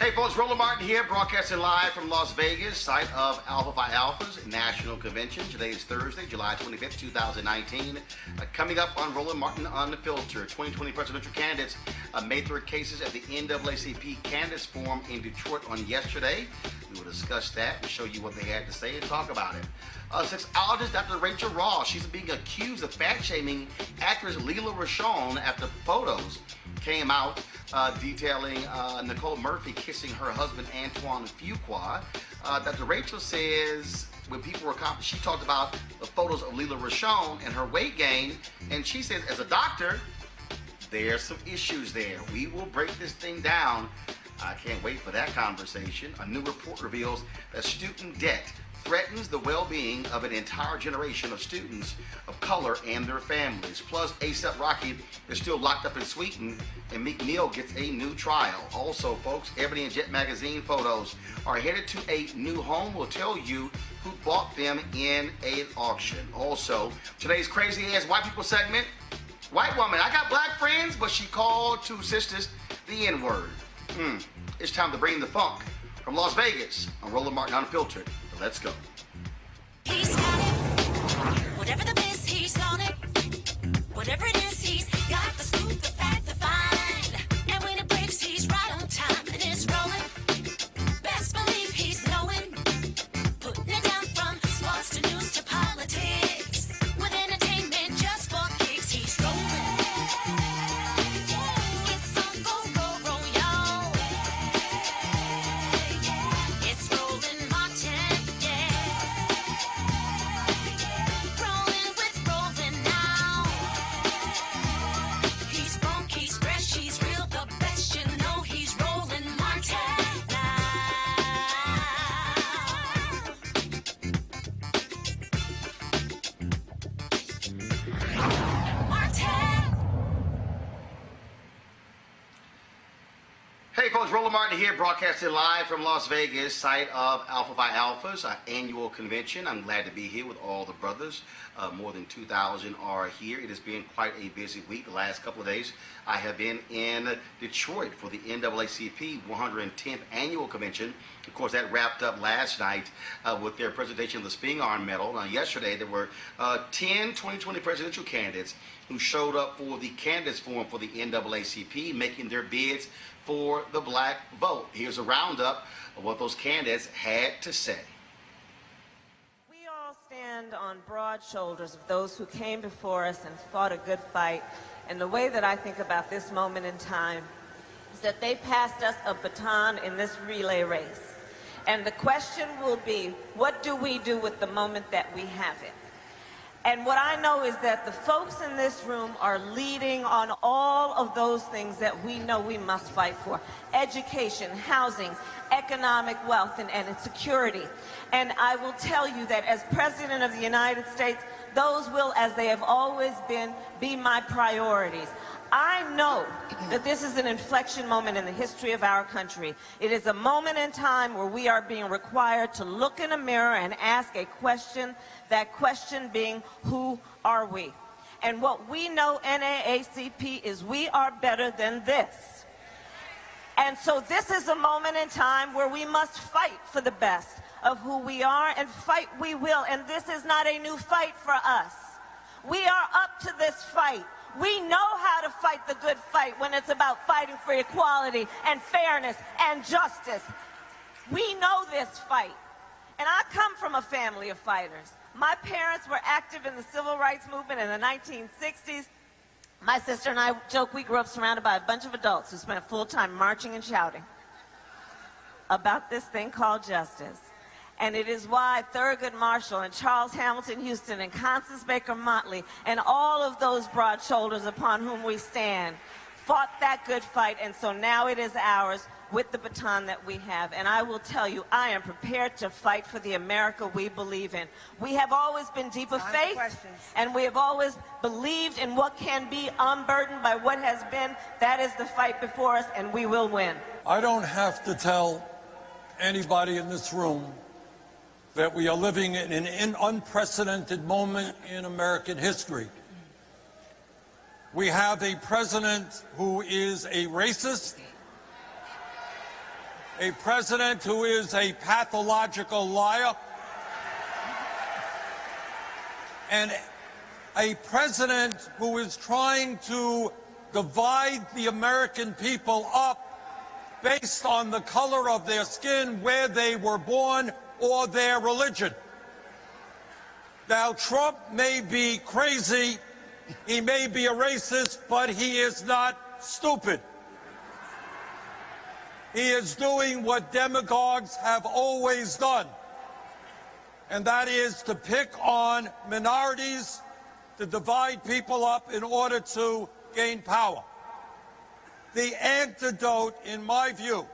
Hey folks, Roland Martin here, broadcasting live from Las Vegas, site of Alpha Phi Alpha's National Convention. Today is Thursday, July 25th, 2019. Coming up on Roland Martin Unfiltered, 2020 presidential candidates made their cases at the NAACP Candidates Forum in Detroit on yesterday. We will discuss that and show you what they had to say and talk about it. Sexologist Dr. Rachael Ross, she's being accused of fat-shaming actress Lela Rochon after photos came out detailing Nicole Murphy kissing her husband Antoine Fuqua. Dr. Rachael says when people were she talked about the photos of Lela Rochon and her weight gain, and she says as a doctor, there's some issues there. We will break this thing down. I can't wait for that conversation. A new report reveals that student debt threatens the well-being of an entire generation of students of color and their families. Plus, A$AP Rocky is still locked up in Sweden, and Meek Mill gets a new trial. Also, folks, Ebony and Jet Magazine photos are headed to a new home. We'll tell you who bought them in an auction. Also, today's crazy ass white people segment. White woman, I got black friends, but she called two sisters the N-word. It's time to bring the funk. From Las Vegas, I'm Roland Martin Unfiltered. Let's go. He's got it. Whatever the biz, he's on it. Whatever it is, he's got the scoop, the fact, the find. And when it breaks, he's right on time and it's rolling. Best believe he's knowing. Putting it down from sports to news to politics. With entertainment just for kicks, he's rolling. It's on go, y'all. It's Roland Martin. Rolling with Roland now. He's funk, he's fresh, he's real, the best, you know he's Roland Martin now. Martin. Hey folks, Roland Martin here, broadcasting live from Las Vegas, site of Alpha Phi Alpha's annual convention. I'm glad to be here with all the brothers. More than 2,000 are here. It has been quite a busy week. The last couple of days, I have been in Detroit for the NAACP 110th annual convention. Of course, that wrapped up last night with their presentation of the Sping Arm Medal. Yesterday, there were 10 2020 presidential candidates who showed up for the candidates forum for the NAACP, making their bids for the black vote. Here's a roundup of what those candidates had to say. We all stand on broad shoulders of those who came before us and fought a good fight. And the way that I think about this moment in time is that they passed us a baton in this relay race. And the question will be, what do we do with the moment that we have it? And what I know is that the folks in this room are leading on all of those things that we know we must fight for. Education, housing, economic wealth, and security. And I will tell you that as President of the United States, those will, as they have always been, be my priorities. I know that this is an inflection moment in the history of our country. It is a moment in time where we are being required to look in a mirror and ask a question, that question being, who are we? And what we know, NAACP, is we are better than this. And so this is a moment in time where we must fight for the best of who we are, and fight we will. And this is not a new fight for us. We are up to this fight. We know how to fight the good fight when it's about fighting for equality and fairness and justice. We know this fight. And I come from a family of fighters. My parents were active in the civil rights movement in the 1960s. My sister and I joke we grew up surrounded by a bunch of adults who spent full time marching and shouting about this thing called justice. And it is why Thurgood Marshall and Charles Hamilton Houston and Constance Baker Motley and all of those broad shoulders upon whom we stand fought that good fight. And so now it is ours with the baton that we have. And I will tell you, I am prepared to fight for the America we believe in. We have always been deep of faith, and we have always believed in what can be unburdened by what has been. That is the fight before us, and we will win. I don't have to tell anybody in this room that we are living in an unprecedented moment in American history. We have a president who is a racist, a president who is a pathological liar, and a president who is trying to divide the American people up based on the color of their skin, where they were born, or their religion. Now, Trump may be crazy, he may be a racist, but he is not stupid. He is doing what demagogues have always done, and that is to pick on minorities, to divide people up in order to gain power. The antidote, in my view,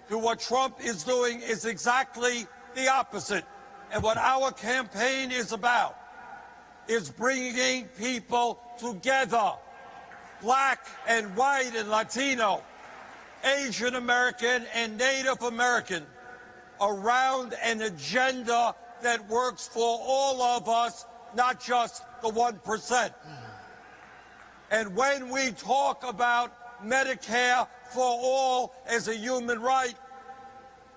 to what Trump is doing is exactly the opposite. And what our campaign is about is bringing people together, black and white and Latino, Asian American and Native American, around an agenda that works for all of us, not just the 1%. And when we talk about Medicare for all as a human right,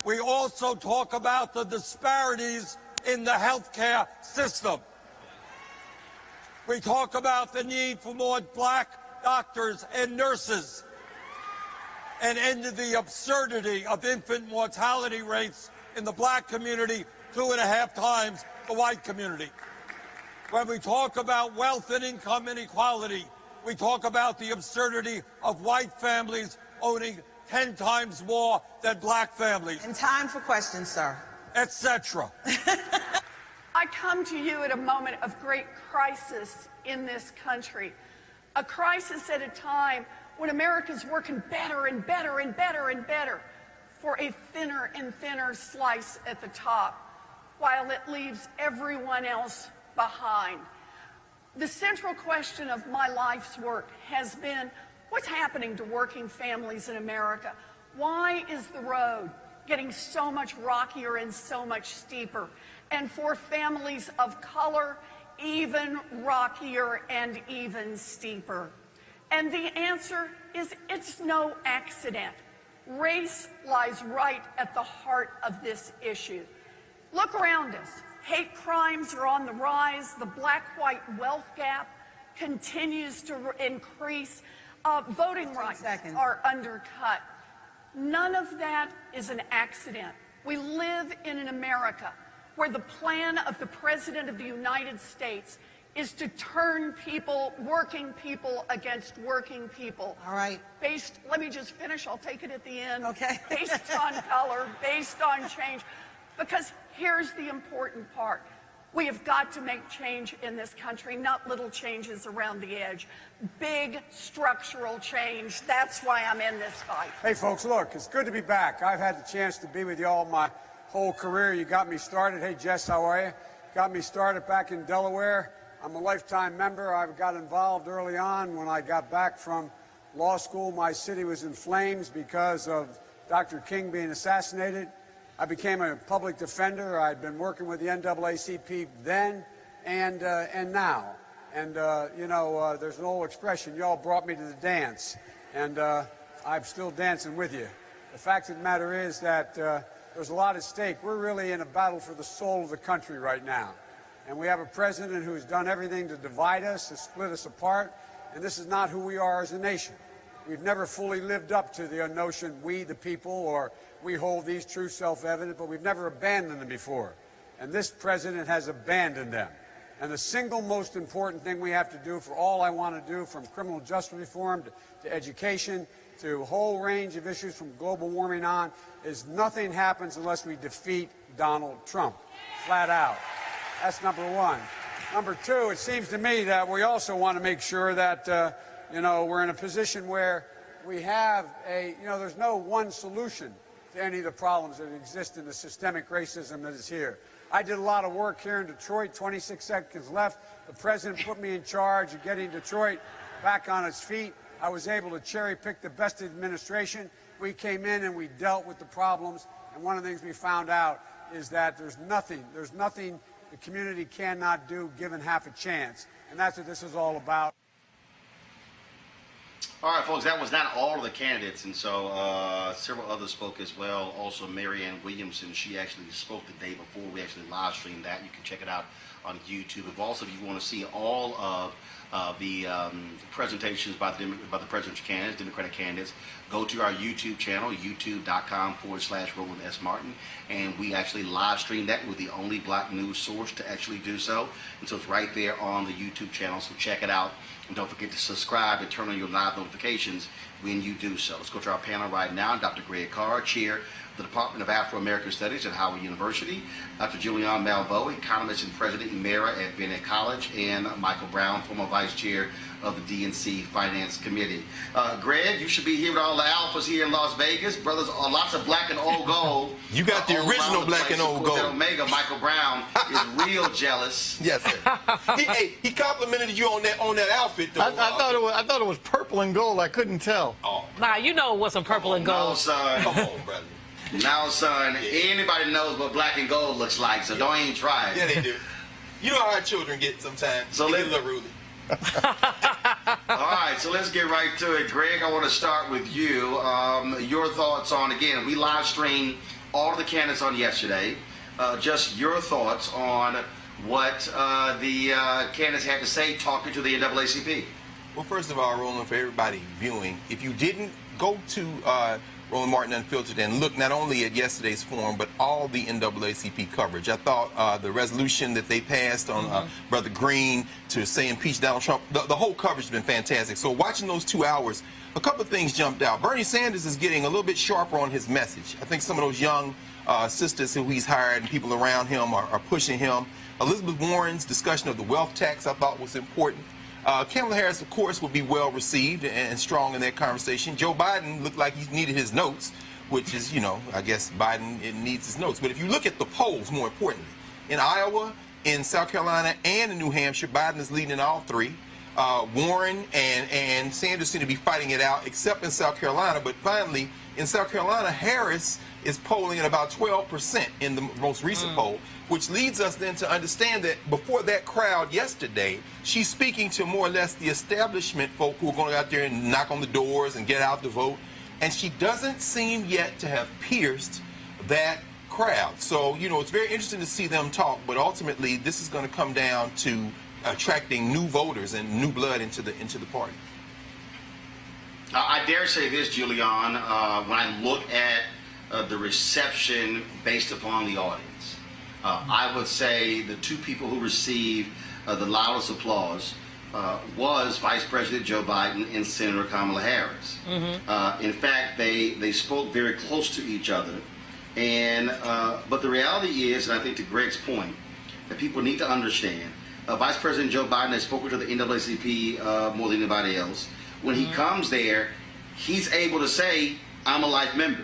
we also talk about the disparities in the healthcare system. We talk about the need for more black doctors and nurses, and end the absurdity of infant mortality rates in the black community 2.5 times the white community. When we talk about wealth and income inequality, we talk about the absurdity of white families owning 10 times more than black families. And time for questions, sir. Etc. I come to you at a moment of great crisis in this country. A crisis at a time when America's working better and better and better and better for a thinner and thinner slice at the top, while it leaves everyone else behind. The central question of my life's work has been, what's happening to working families in America? Why is the road getting so much rockier and so much steeper? And for families of color, even rockier and even steeper. And the answer is, it's no accident. Race lies right at the heart of this issue. Look around us. Hate crimes are on the rise. The black-white wealth gap continues to increase. Voting rights are undercut. None of that is an accident. We live in an America where the plan of the President of the United States is to turn people, working people, against working people. All right. Let me just finish, I'll take it at the end. Okay. Based on color, based on change. Because here's the important part. We have got to make change in this country, not little changes around the edge. Big structural change. That's why I'm in this fight. Hey, folks, look, it's good to be back. I've had the chance to be with you all my whole career. You got me started. Hey, Jess, how are you? Got me started back in Delaware. I'm a lifetime member. I got involved early on. When I got back from law school, my city was in flames because of Dr. King being assassinated. I became a public defender. I'd been working with the NAACP then and now. And, there's an old expression, y'all brought me to the dance. And I'm still dancing with you. The fact of the matter is that there's a lot at stake. We're really in a battle for the soul of the country right now. And we have a president who's done everything to divide us, to split us apart. And this is not who we are as a nation. We've never fully lived up to the notion, we the people, or we hold these truths self-evident, but we've never abandoned them before. And this president has abandoned them. And the single most important thing we have to do, for all I want to do, from criminal justice reform to education to a whole range of issues from global warming on, is nothing happens unless we defeat Donald Trump, flat out. That's number one. Number two, it seems to me that we also want to make sure that, we're in a position where we have there's no one solution to any of the problems that exist in the systemic racism that is here. I did a lot of work here in Detroit, 26 seconds left. The president put me in charge of getting Detroit back on its feet. I was able to cherry pick the best administration. We came in and we dealt with the problems. And one of the things we found out is that there's nothing the community cannot do given half a chance. And that's what this is all about. All right, folks, that was not all of the candidates, and so several others spoke as well. Also, Marianne Williamson, she actually spoke the day before. We actually live streamed that. You can check it out on YouTube. If you want to see all of the presentations by the presidential candidates, Democratic candidates, go to our YouTube channel, youtube.com/Roland S. Martin, and we actually live stream that. We're the only black news source to actually do so, and so it's right there on the YouTube channel, so check it out. And don't forget to subscribe and turn on your live notifications when you do so. Let's go to our panel right now. Dr. Greg Carr, Chair of the Department of Afro-American Studies at Howard University. Dr. Julian Malveaux, Economist and President Emera at Bennett College. And Michael Brown, former Vice Chair of the DNC Finance Committee. Greg, you should be here with all the alphas here in Las Vegas. Brothers, lots of black and old gold. You got the original black and old gold. Omega, Michael Brown, is real jealous. Yes, sir. he complimented you on that outfit, though. I thought it was purple and gold. I couldn't tell. Oh. Nah, you know it wasn't purple and gold. No, son. Come on, brother. Now, son, anybody knows what black and gold looks like, so don't even try it. Yeah, they do. You know how our children get sometimes. So they get a little ruly. All right, so let's get right to it. Greg, I want to start with you. Your thoughts on, again, we live streamed all of the candidates on yesterday. Just your thoughts on what the candidates had to say talking to the NAACP. Well, first of all, Roland, for everybody viewing, if you didn't go to Roland Martin Unfiltered and look not only at yesterday's forum, but all the NAACP coverage. I thought the resolution that they passed on Brother Green to say impeach Donald Trump, the whole coverage has been fantastic. So watching those 2 hours, a couple of things jumped out. Bernie Sanders is getting a little bit sharper on his message. I think some of those young sisters who he's hired and people around him are pushing him. Elizabeth Warren's discussion of the wealth tax I thought was important. Kamala Harris, of course, will be well received and strong in that conversation. Joe Biden looked like he needed his notes, which is, I guess Biden needs his notes. But if you look at the polls, more importantly, in Iowa, in South Carolina, and in New Hampshire, Biden is leading in all three. Warren and Sanders seem to be fighting it out, except in South Carolina. But finally, in South Carolina, Harris is polling at about 12% in the most recent poll, which leads us then to understand that before that crowd yesterday, she's speaking to more or less the establishment folk who are going out there and knock on the doors and get out the vote. And she doesn't seem yet to have pierced that crowd. So, it's very interesting to see them talk, but ultimately this is going to come down to attracting new voters and new blood into the party. I dare say this, Julian, when I look at the reception based upon the audience, I would say the two people who received the loudest applause was Vice President Joe Biden and Senator Kamala Harris. In fact, they spoke very close to each other. And but the reality is, and I think to Greg's point, that people need to understand, Vice President Joe Biden has spoken to the NAACP more than anybody else. When he comes there, he's able to say, I'm a life member.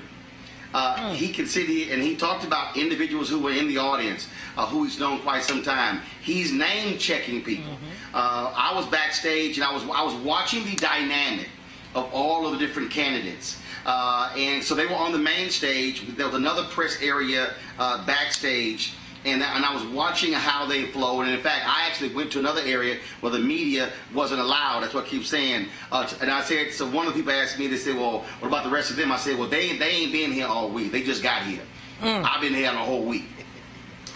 He can sit here and he talked about individuals who were in the audience, who he's known quite some time. He's name checking people. I was backstage and I was watching the dynamic of all of the different candidates. And so they were on the main stage. There was another press area backstage. And I was watching how they flowed. And in fact, I actually went to another area where the media wasn't allowed. That's what I keep saying. And I said, so one of the people asked me, they said, well, what about the rest of them? I said, well, they ain't been here all week. They just got here. I've been here the whole week.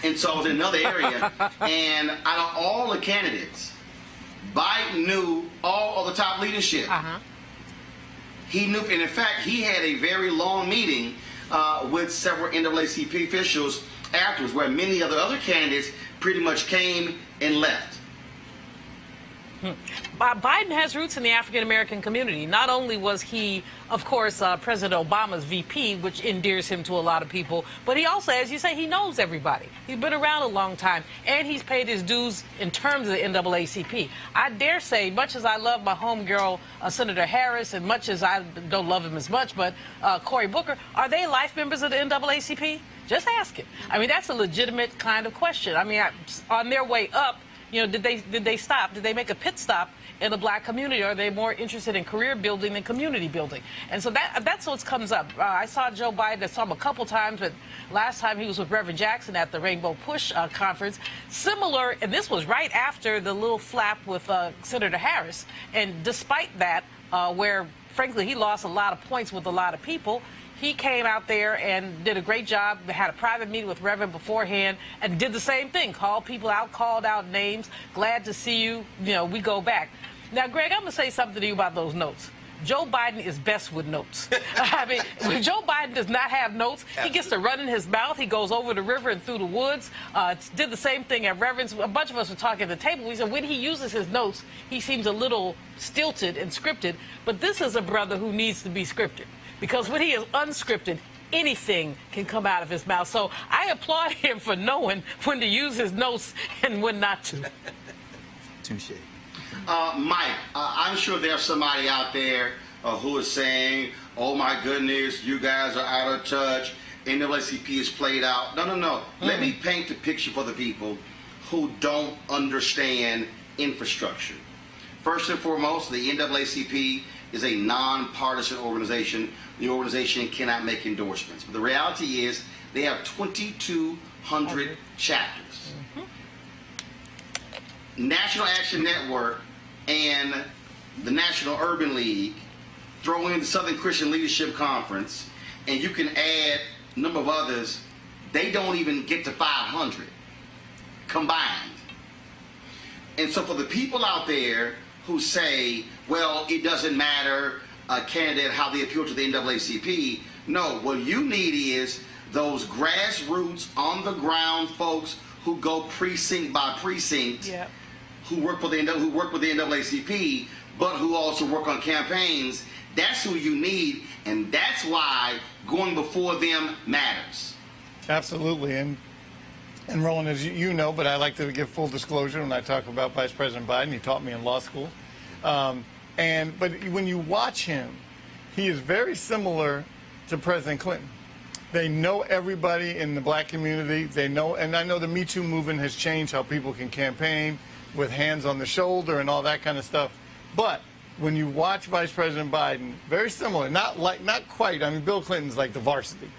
And so I was in another area. And out of all the candidates, Biden knew all of the top leadership. He knew, and in fact, he had a very long meeting with several NAACP officials afterwards, where many of the other candidates pretty much came and left. Biden has roots in the African-American community. Not only was he, of course, President Obama's VP, which endears him to a lot of people, but he also, as you say, he knows everybody. He's been around a long time, and he's paid his dues in terms of the NAACP. I dare say, much as I love my homegirl, Senator Harris, and much as I don't love him as much, but Cory Booker, are they life members of the NAACP? Just ask him. I mean, that's a legitimate kind of question. I mean, on their way up, did they stop? Did they make a pit stop in the black community? Or are they more interested in career building than community building? And so that's what comes up. I saw Joe Biden. I saw him a couple times, but last time he was with Reverend Jackson at the Rainbow Push conference. Similar, and this was right after the little flap with Senator Harris. And despite that, where, frankly, he lost a lot of points with a lot of people. He came out there and did a great job. They had a private meeting with Reverend beforehand and did the same thing. Called people out, called out names. Glad to see you. You know, we go back. Now, Greg, I'm going to say something to you about those notes. Joe Biden is best with notes. I mean, when Joe Biden does not have notes, he gets to run in his mouth. He goes over the river and through the woods. Did the same thing at Reverend's. A bunch of us were talking at the table. We said when he uses his notes, he seems a little stilted and scripted. But this is a brother who needs to be scripted. Because when he is unscripted, anything can come out of his mouth. So I applaud him for knowing when to use his notes and when not to. Touche. Mike, I'm sure there's somebody out there who is saying, oh my goodness, you guys are out of touch. NAACP is played out. No. Let me paint the picture for the people who don't understand infrastructure. First and foremost, the NAACP is a nonpartisan organization. The organization cannot make endorsements. But the reality is they have 2,200 chapters. National Action Network and the National Urban League throw in the Southern Christian Leadership Conference, and you can add a number of others. They don't even get to 500 combined. And so for the people out there who say, well, it doesn't matter a candidate how they appeal to the NAACP, no, what you need is those grassroots, on the ground folks who go precinct by precinct, who work with the NAACP, but who also work on campaigns. That's who you need, and that's why going before them matters. Absolutely, and Roland, as you know, but I like to give full disclosure when I talk about Vice President Biden. He taught me in law school, but when you watch him, he is very similar to President Clinton. They know everybody in the black community. They know, and I know the Me Too movement has changed how people can campaign with hands on the shoulder and all that kind of stuff. But when you watch Vice President Biden, very similar, not quite. I mean, Bill Clinton's like the varsity,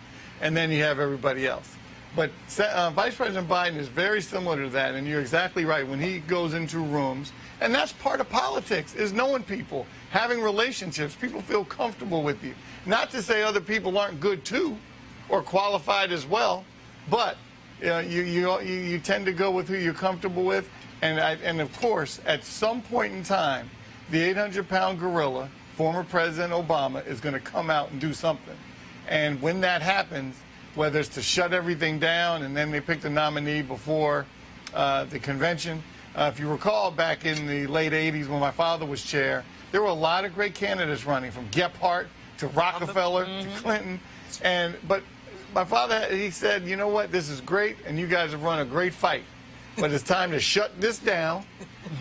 and then you have everybody else. But Vice President Biden is very similar to that, and you're exactly right. When he goes into rooms, and that's part of politics, is knowing people, having relationships. People feel comfortable with you. Not to say other people aren't good too, or qualified as well, but you tend to go with who you're comfortable with. And of course, at some point in time, the 800-pound gorilla, former President Obama, is going to come out and do something. And when that happens, whether it's to shut everything down and then they pick the nominee before the convention. If you recall, back in the late 80s when my father was chair, there were a lot of great candidates running, from Gephardt to Rockefeller to Clinton. But my father, he said, you know what, this is great, and you guys have run a great fight. But it's time to shut this down,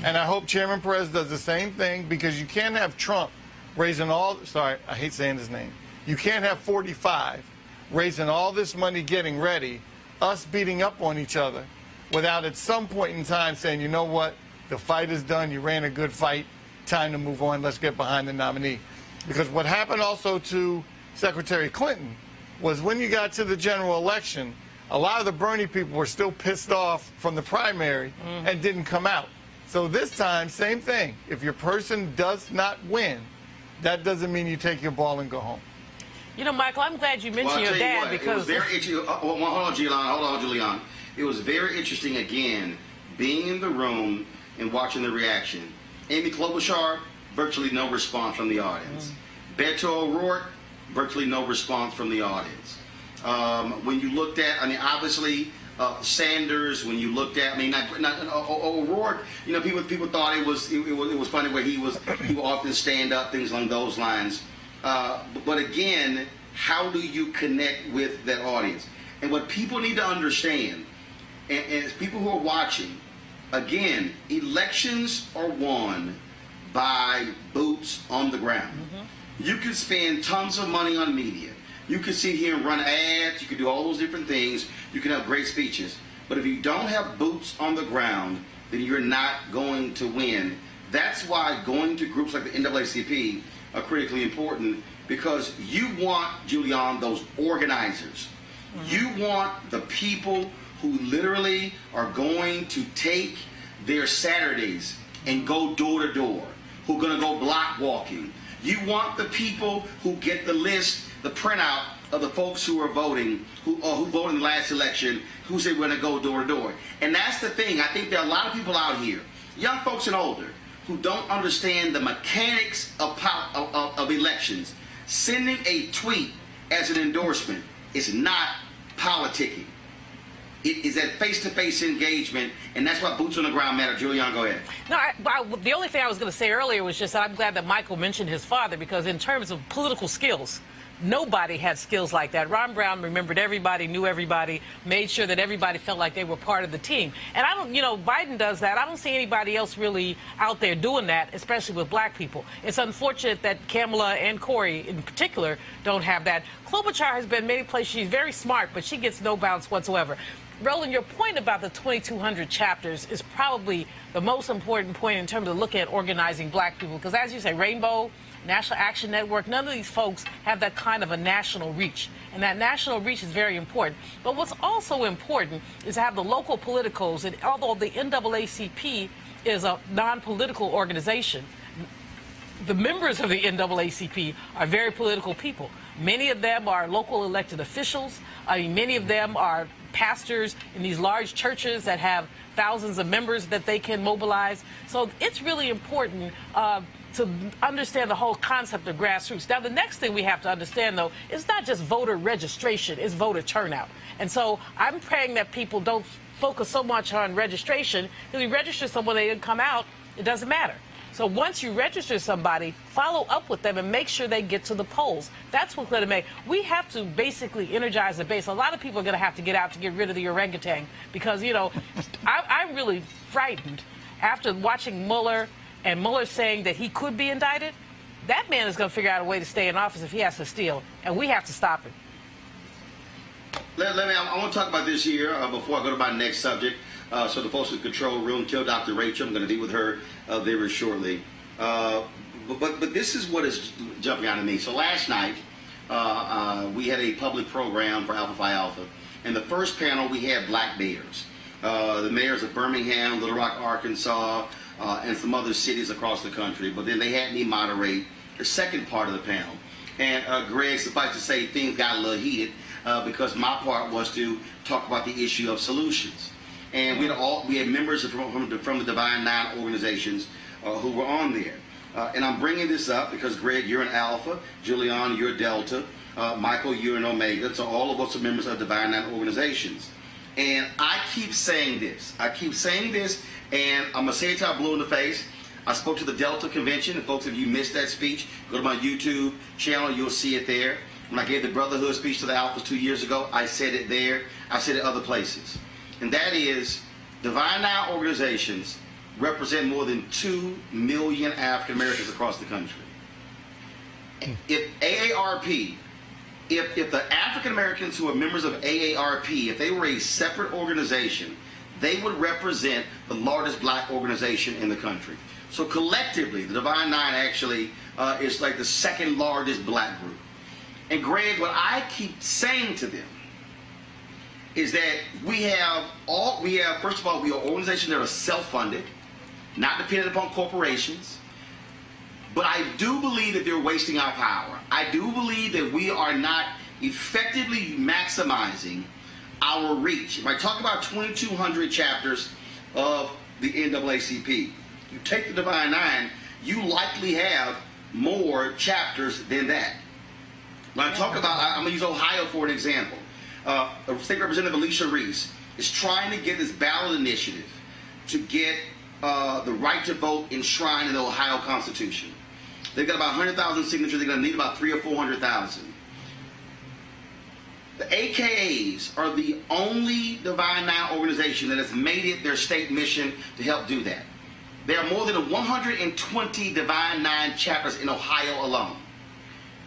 and I hope Chairman Prez does the same thing, because you can't have Trump raising I hate saying his name. You can't have 45 raising all this money, getting ready, us beating up on each other, without at some point in time saying, you know what, the fight is done, you ran a good fight, time to move on, let's get behind the nominee. Because what happened also to Secretary Clinton was when you got to the general election, a lot of the Bernie people were still pissed off from the primary and didn't come out. So this time, same thing. If your person does not win, that doesn't mean you take your ball and go home. You know, Michael, I'm glad you mentioned your dad, because... It was very interesting. Hold on, Julian. It was very interesting, again, being in the room and watching the reaction. Amy Klobuchar, virtually no response from the audience. Beto O'Rourke, virtually no response from the audience. When you looked at, I mean, obviously, Sanders, when you looked at, I mean, not O'Rourke, you know, people thought it was funny where he would often stand up, things along those lines. But again, how do you connect with that audience? And what people need to understand, and people who are watching, again, elections are won by boots on the ground. You can spend tons of money on media. You can sit here and run ads. You can do all those different things. You can have great speeches. But if you don't have boots on the ground, then you're not going to win. That's why going to groups like the NAACP are critically important, because you want, Julian, those organizers. You want the people who literally are going to take their Saturdays and go door to door, who are going to go block walking. You want the people who get the list, the printout of the folks who are voting, who voted in the last election, who say we're going to go door to door. And that's the thing. I think there are a lot of people out here, young folks and older, who don't understand the mechanics of elections. Sending a tweet as an endorsement is not politicking. It is that face-to-face engagement, and that's why boots on the ground matter. Julian, go ahead. No, the only thing I was going to say earlier was just that I'm glad that Michael mentioned his father, because in terms of political skills, nobody had skills like that. Ron Brown remembered everybody, knew everybody, made sure that everybody felt like they were part of the team. And I don't, Biden does that. I don't see anybody else really out there doing that, especially with black people. It's unfortunate that Kamala and Corey in particular don't have that. Klobuchar has been many places. She's very smart, but she gets no bounce whatsoever. Roland, your point about the 2,200 chapters is probably the most important point in terms of looking at organizing black people. Because as you say, Rainbow, National Action Network, none of these folks have that kind of a national reach. And that national reach is very important. But what's also important is to have the local politicals. And although the NAACP is a non-political organization, the members of the NAACP are very political people. Many of them are local elected officials. Many of them are pastors in these large churches that have thousands of members that they can mobilize. So it's really important to understand the whole concept of grassroots. Now, the next thing we have to understand, though, is not just voter registration, it's voter turnout. And so I'm praying that people don't focus so much on registration. If you register someone, they didn't come out, it doesn't matter. So once you register somebody, follow up with them and make sure they get to the polls. That's what's going to make. We have to basically energize the base. A lot of people are going to have to get out to get rid of the orangutan because, I'm really frightened after watching Mueller and Mueller saying that he could be indicted. That man is going to figure out a way to stay in office if he has to steal, and we have to stop him. I want to talk about this here before I go to my next subject. So the folks in the control room, tell Dr. Rachel, I'm going to be with her very shortly. But this is what is jumping out at me. So last night, we had a public program for Alpha Phi Alpha. And the first panel, we had black mayors. The mayors of Birmingham, Little Rock, Arkansas, and some other cities across the country. But then they had me moderate the second part of the panel. And Greg, suffice to say, things got a little heated because my part was to talk about the issue of solutions. And we had members from the Divine Nine organizations who were on there. And I'm bringing this up because, Greg, you're an Alpha. Julian, you're a Delta. Michael, you're an Omega. So all of us are members of Divine Nine organizations. And I keep saying this. And I'm going to say it till I'm blue in the face. I spoke to the Delta convention. And folks, if you missed that speech, go to my YouTube channel. You'll see it there. When I gave the Brotherhood speech to the Alphas 2 years ago, I said it there. I said it other places. And that is, Divine Nine organizations represent more than 2 million African Americans across the country. If AARP, if the African Americans who are members of AARP, if they were a separate organization, they would represent the largest black organization in the country. So collectively, the Divine Nine actually is like the second largest black group. And Greg, what I keep saying to them is that first of all, we are organizations that are self-funded, not dependent upon corporations. But I do believe that they're wasting our power. I do believe that we are not effectively maximizing our reach. If I talk about 2,200 chapters of the NAACP, you take the Divine Nine, you likely have more chapters than that. When I talk about, I'm going to use Ohio for an example. State Representative Alicia Reese is trying to get this ballot initiative to get the right to vote enshrined in the Ohio Constitution. They've got about 100,000 signatures. They're going to need about 300,000 or 400,000. The AKAs are the only Divine Nine organization that has made it their state mission to help do that. There are more than 120 Divine Nine chapters in Ohio alone,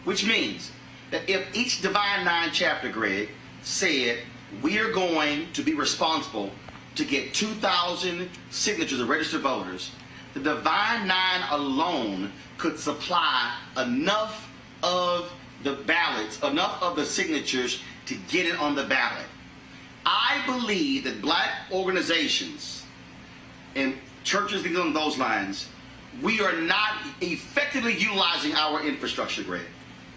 which means that if each Divine Nine chapter, Greg, said we are going to be responsible to get 2,000 signatures of registered voters, the Divine Nine alone could supply enough of the ballots, enough of the signatures to get it on the ballot. I believe that black organizations and churches along those lines we are not effectively utilizing our infrastructure, Greg.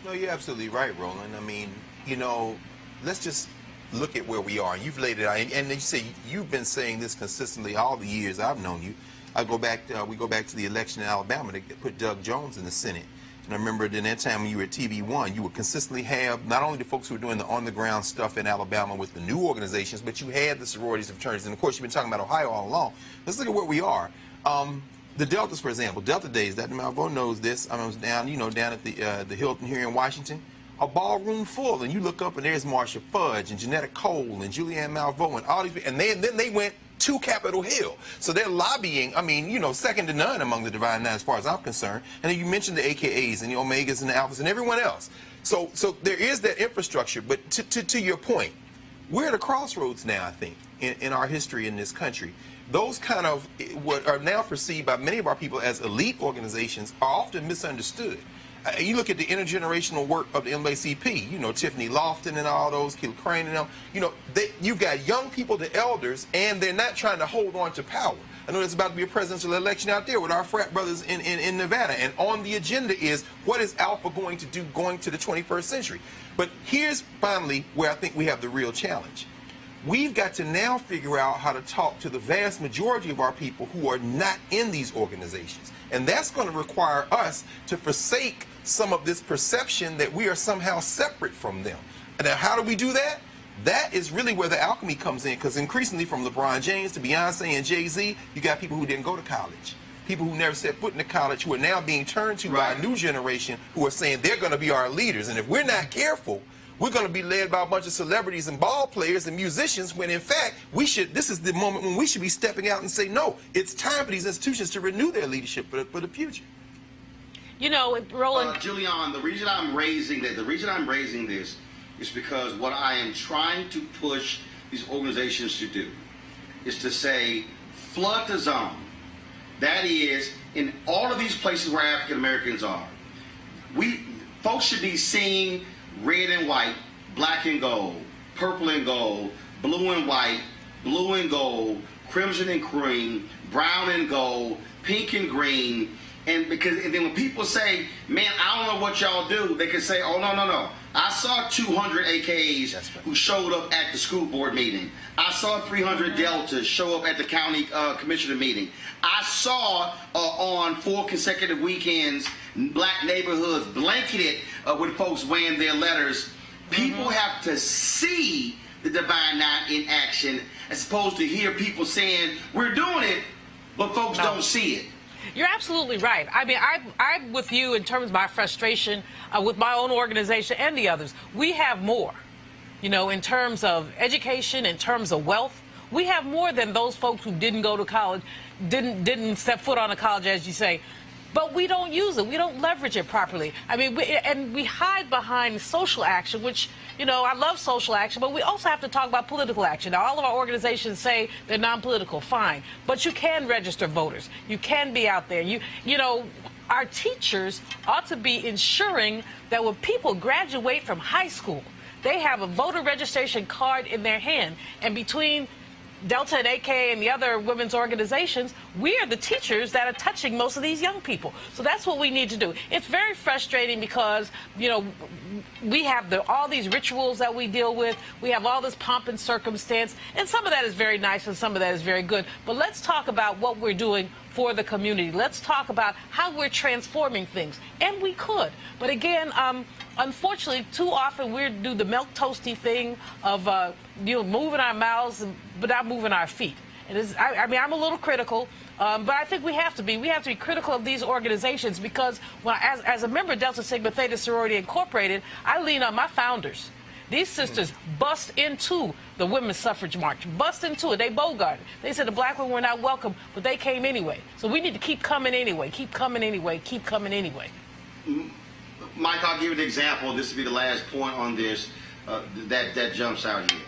No, you're absolutely right, Roland. I mean, you know, let's just look at where we are. You've laid it out, and you say you've been saying this consistently all the years I've known you. We go back to the election in Alabama to put Doug Jones in the Senate. And I remember in that time when you were at TV1, you would consistently have not only the folks who were doing the on-the-ground stuff in Alabama with the new organizations, but you had the sororities and fraternities. And of course, you've been talking about Ohio all along. Let's look at where we are. The Deltas, for example, Delta Days. Dr. Malvo knows this. I was down, down at the Hilton here in Washington. A ballroom full, and you look up and there's Marsha Fudge and Janetta Cole and Julianne Malvo and all these people, and then they went to Capitol Hill. So they're lobbying, I mean, second to none among the Divine Nine as far as I'm concerned. And then you mentioned the AKAs and the Omegas and the Alphas and everyone else. So there is that infrastructure, but to your point, we're at a crossroads now, I think, in our history in this country. Those kind of what are now perceived by many of our people as elite organizations are often misunderstood. You look at the intergenerational work of the NAACP, Tiffany Lofton and all those, Kill Crane and them, you've got young people, the elders, and they're not trying to hold on to power. I know there's about to be a presidential election out there with our frat brothers in Nevada, and on the agenda is what is Alpha going to do going to the 21st century. But here's finally where I think we have the real challenge. We've got to now figure out how to talk to the vast majority of our people who are not in these organizations. And that's going to require us to forsake some of this perception that we are somehow separate from them. And now, how do we do that? That is really where the alchemy comes in, because increasingly from LeBron James to Beyonce and Jay-Z, you got people who didn't go to college. People who never set foot in the college who are now being turned to by a new generation who are saying they're going to be our leaders. And if we're not careful, we're going to be led by a bunch of celebrities and ball players and musicians when, in fact, this is the moment when we should be stepping out and say, no, it's time for these institutions to renew their leadership for the future. Roland. Julian, the reason I'm raising this is because what I am trying to push these organizations to do is to say, flood the zone. That is, in all of these places where African Americans are, folks should be seeing red and white, black and gold, purple and gold, blue and white, blue and gold, crimson and cream, brown and gold, pink and green. And then when people say, man, I don't know what y'all do, they can say, oh, no. I saw 200 AKAs who showed up at the school board meeting. I saw 300 Deltas show up at the county commissioner meeting. I saw on 4 consecutive weekends black neighborhoods blanketed with folks wearing their letters. People have to see the Divine Nine in action as opposed to hear people saying, we're doing it, but folks don't see it. You're absolutely right. I mean, I'm with you in terms of my frustration with my own organization and the others. We have more, in terms of education, in terms of wealth. We have more than those folks who didn't go to college, didn't step foot on a college, as you say. But we don't use it. We don't leverage it properly. I mean, we hide behind social action, which, I love social action, but we also have to talk about political action. Now, all of our organizations say they're non-political, fine. But you can register voters. You can be out there. Our teachers ought to be ensuring that when people graduate from high school, they have a voter registration card in their hand. And between Delta and AK and the other women's organizations, we are the teachers that are touching most of these young people. So that's what we need to do. It's very frustrating because, we have all these rituals that we deal with. We have all this pomp and circumstance, and some of that is very nice and some of that is very good. But let's talk about what we're doing for the community. Let's talk about how we're transforming things. And we could. But again, unfortunately, too often we do the milk toasty thing of moving our mouths but not moving our feet. I'm a little critical, but I think we have to be. We have to be critical of these organizations because as a member of Delta Sigma Theta Sorority Incorporated, I lean on my founders. These sisters bust into the women's suffrage march, bust into it. They bogarted. They said the black women were not welcome, but they came anyway. So we need to keep coming anyway, keep coming anyway, keep coming anyway. Mike, I'll give you an example. This will be the last point on this that jumps out here.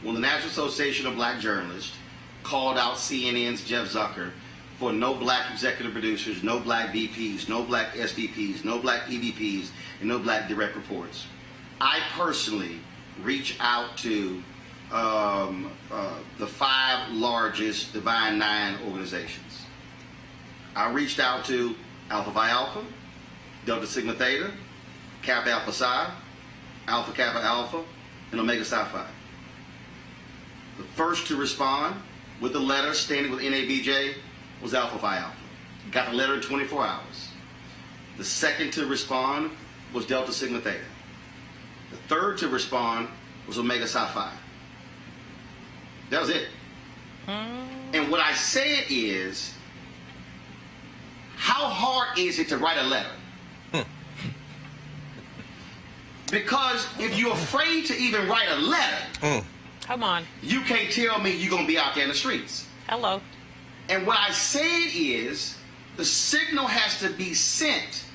When the National Association of Black Journalists called out CNN's Jeff Zucker for no black executive producers, no black VPs, no black SVPs, no black EVPs, and no black direct reports, I personally reached out to the 5 largest Divine Nine organizations. I reached out to Alpha Phi Alpha, Delta Sigma Theta, Kappa Alpha Psi, Alpha Kappa Alpha, and Omega Psi Phi. The first to respond with the letter standing with NABJ was Alpha Phi Alpha. Got the letter in 24 hours. The second to respond was Delta Sigma Theta. The third to respond was Omega Psi Phi. That was it. And what I said is, how hard is it to write a letter? Because if you're afraid to even write a letter, come on, you can't tell me you're going to be out there in the streets. Hello. And what I said is, the signal has to be sent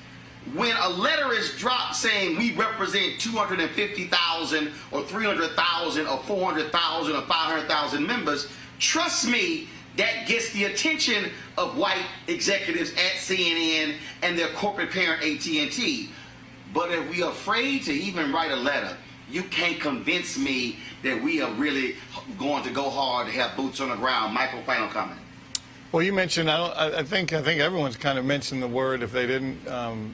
when a letter is dropped saying we represent 250,000 or 300,000 or 400,000 or 500,000 members. Trust me, that gets the attention of white executives at CNN and their corporate parent AT&T. But if we are afraid to even write a letter, you can't convince me that we are really going to go hard to have boots on the ground. Michael, final comment. Well, you mentioned, I think everyone's kind of mentioned the word, if they didn't,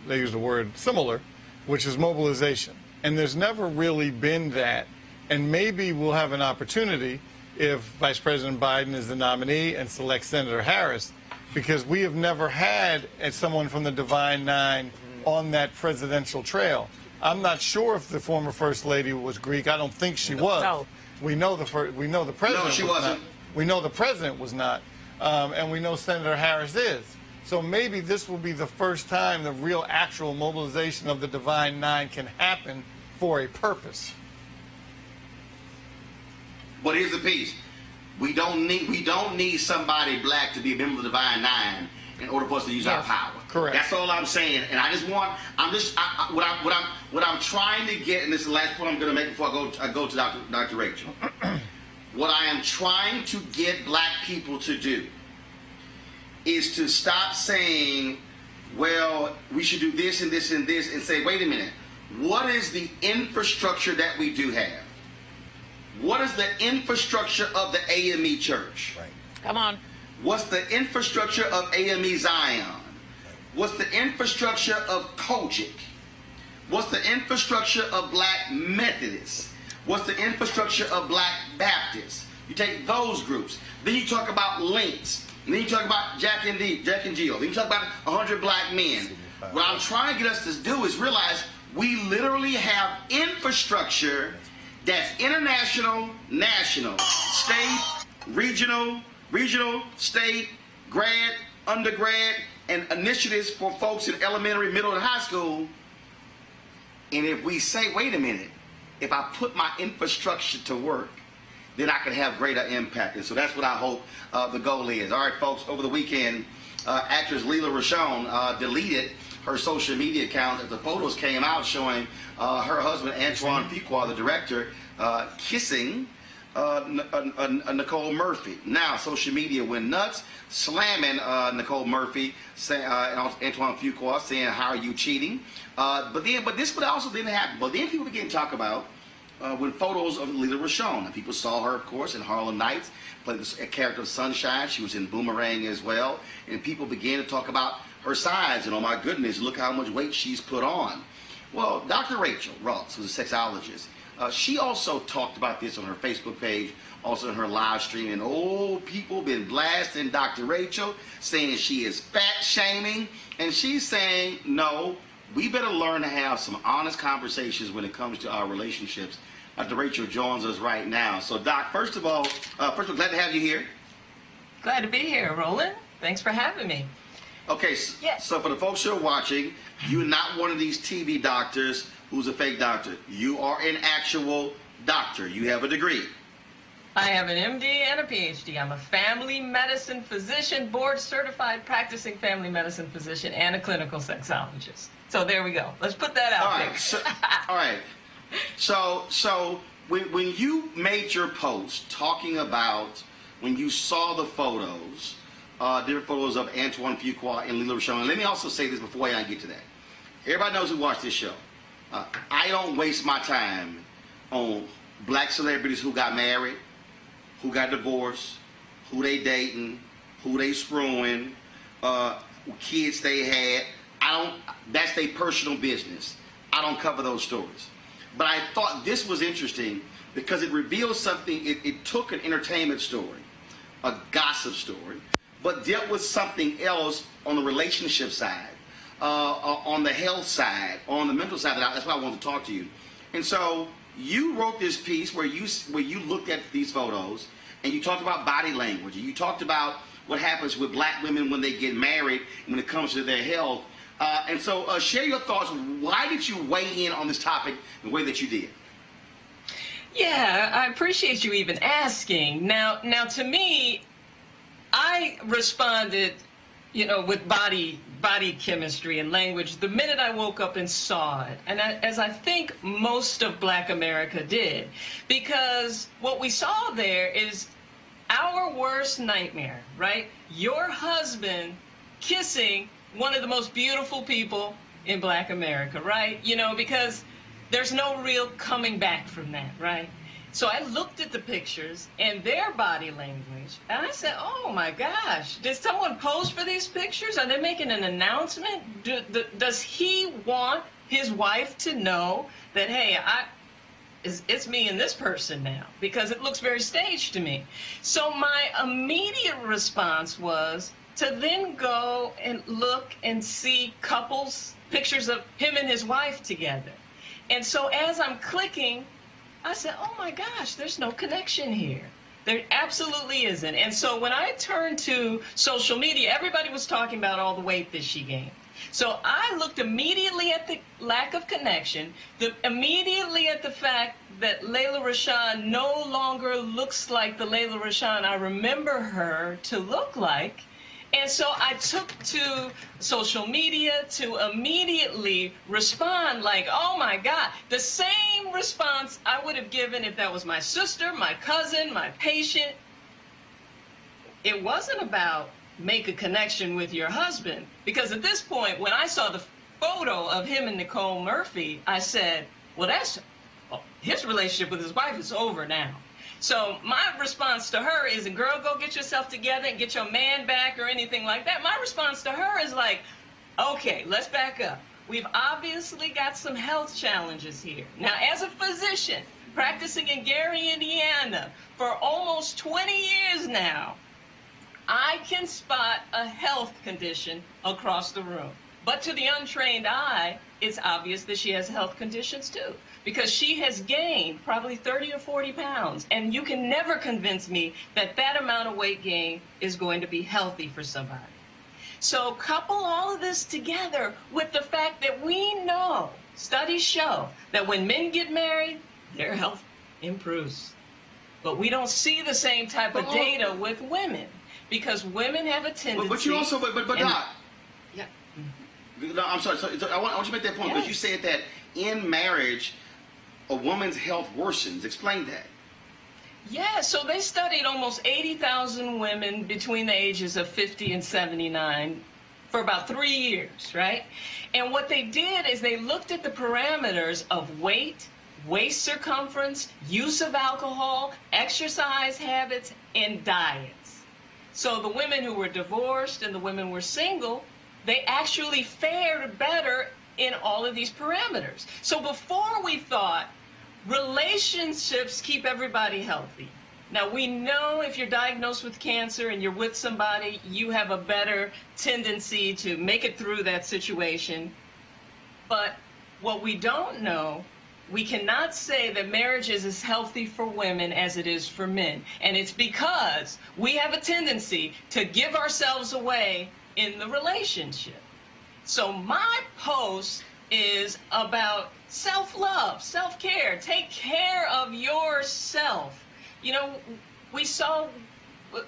they used the word similar, which is mobilization. And there's never really been that. And maybe we'll have an opportunity if Vice President Biden is the nominee and selects Senator Harris, because we have never had someone from the Divine Nine on that presidential trail. I'm not sure if the former First Lady was Greek. I don't think she was. No. We know the president. No, she wasn't. We know the president was not. And we know Senator Harris is. So maybe this will be the first time the real actual mobilization of the Divine Nine can happen for a purpose. But here's the piece. We don't need somebody black to be a member of the Divine Nine in order for us to use our power. Correct. That's all I'm saying. And what I'm trying to get, and this is the last point I'm going to make before I go to Dr. Rachel. What I am trying to get black people to do is to stop saying, well, we should do this and this and this, and say, wait a minute, what is the infrastructure that we do have? What is the infrastructure of the AME Church? Right. Come on. What's the infrastructure of AME Zion? What's the infrastructure of Kojic? What's the infrastructure of Black Methodists? What's the infrastructure of Black Baptists? You take those groups. Then you talk about Links. And then you talk about Jack and Jill. Then you talk about 100 Black Men. What I'm trying to get us to do is realize we literally have infrastructure that's international, national, state, regional, state, grad, undergrad, and initiatives for folks in elementary, middle, and high school. And if we say, wait a minute, if I put my infrastructure to work, then I can have greater impact. And so that's what I hope the goal is. All right, folks, over the weekend, actress Lela Rochon deleted her social media account as the photos came out showing her husband, Antoine Fuqua, the director, kissing Nicole Murphy. Now, social media went nuts, slamming Nicole Murphy, Antoine Fuqua, saying, how are you cheating? But this also didn't happen. But then people began to talk about when photos of Lela Rochon. And people saw her, of course, in Harlem Nights, played a character of Sunshine. She was in Boomerang as well. And people began to talk about her size. And oh my goodness, look how much weight she's put on. Well, Dr. Rachael Ross, who's a sexologist, she also talked about this on her Facebook page, also in her live stream. And people been blasting Dr. Rachael, saying that she is fat shaming. And she's saying, no, we better learn to have some honest conversations when it comes to our relationships. Dr. Rachael joins us right now. So, Doc, first of all, glad to have you here. Glad to be here, Roland. Thanks for having me. Okay, Yes. So for the folks who are watching, you're not one of these TV doctors who's a fake doctor. You are an actual doctor. You have a degree. I have an MD and a PhD. I'm a family medicine physician, board certified practicing family medicine physician, and a clinical sexologist. So there we go. Let's put that out there. All right. So when you made your post talking about when you saw the photos, different photos of Antoine Fuqua and Lela Rochon, and let me also say this before I get to that. Everybody knows who watched this show. I don't waste my time on black celebrities who got married, who got divorced, who they dating, who they screwing. kids they had. That's their personal business. I don't cover those stories. But I thought this was interesting because it revealed something. It took an entertainment story, a gossip story, but dealt with something else on the relationship side, on the health side, on the mental side. That's why I wanted to talk to you. And so you wrote this piece where you looked at these photos and you talked about body language. And you talked about what happens with black women when they get married when it comes to their health. And so share your thoughts. Why did you weigh in on this topic the way that you did? Yeah, I appreciate you even asking. Now to me, I responded, with body chemistry and language the minute I woke up and saw it. And as I think most of Black America did, because what we saw there is our worst nightmare, right? Your husband kissing one of the most beautiful people in Black America, right? Because there's no real coming back from that, right? So I looked at the pictures and their body language, and I said, oh my gosh, did someone pose for these pictures? Are they making an announcement? Does he want his wife to know that, hey, it's me and this person now? Because it looks very staged to me. So my immediate response was to then go and look and see couples, pictures of him and his wife together. And so as I'm clicking, I said, oh my gosh, there's no connection here. There absolutely isn't. And so when I turned to social media, everybody was talking about all the weight that she gained. So I looked immediately at the lack of connection, immediately at the fact that Lela Rochon no longer looks like the Lela Rochon I remember her to look like. And so I took to social media to immediately respond like, oh my God, the same response I would have given if that was my sister, my cousin, my patient. It wasn't about make a connection with your husband, because at this point, when I saw the photo of him and Nicole Murphy, I said, well, his relationship with his wife is over now. So my response to her isn't, girl, go get yourself together and get your man back or anything like that. My response to her is like, okay, let's back up. We've obviously got some health challenges here. Now, as a physician practicing in Gary, Indiana for almost 20 years now, I can spot a health condition across the room. But to the untrained eye, it's obvious that she has health conditions too, because she has gained probably 30 or 40 pounds. And you can never convince me that that amount of weight gain is going to be healthy for somebody. So couple all of this together with the fact that we know, studies show, that when men get married, their health improves. But we don't see the same type of data with women, because women have a tendency. But you also, but Doc. Yeah. No, I'm sorry. So I want you to make that point, because you said that in marriage, a woman's health worsens. Explain that. Yeah, so they studied almost 80,000 women between the ages of 50 and 79 for about 3 years, right? And what they did is they looked at the parameters of weight, waist circumference, use of alcohol, exercise habits, and diets. So the women who were divorced and the women who were single, they actually fared better in all of these parameters. So before we thought relationships keep everybody healthy. Now we know if you're diagnosed with cancer and you're with somebody, you have a better tendency to make it through that situation. But what we don't know, we cannot say that marriage is as healthy for women as it is for men. And it's because we have a tendency to give ourselves away in the relationship. So my post is about self-love, self-care. Take care of yourself. You know, we saw,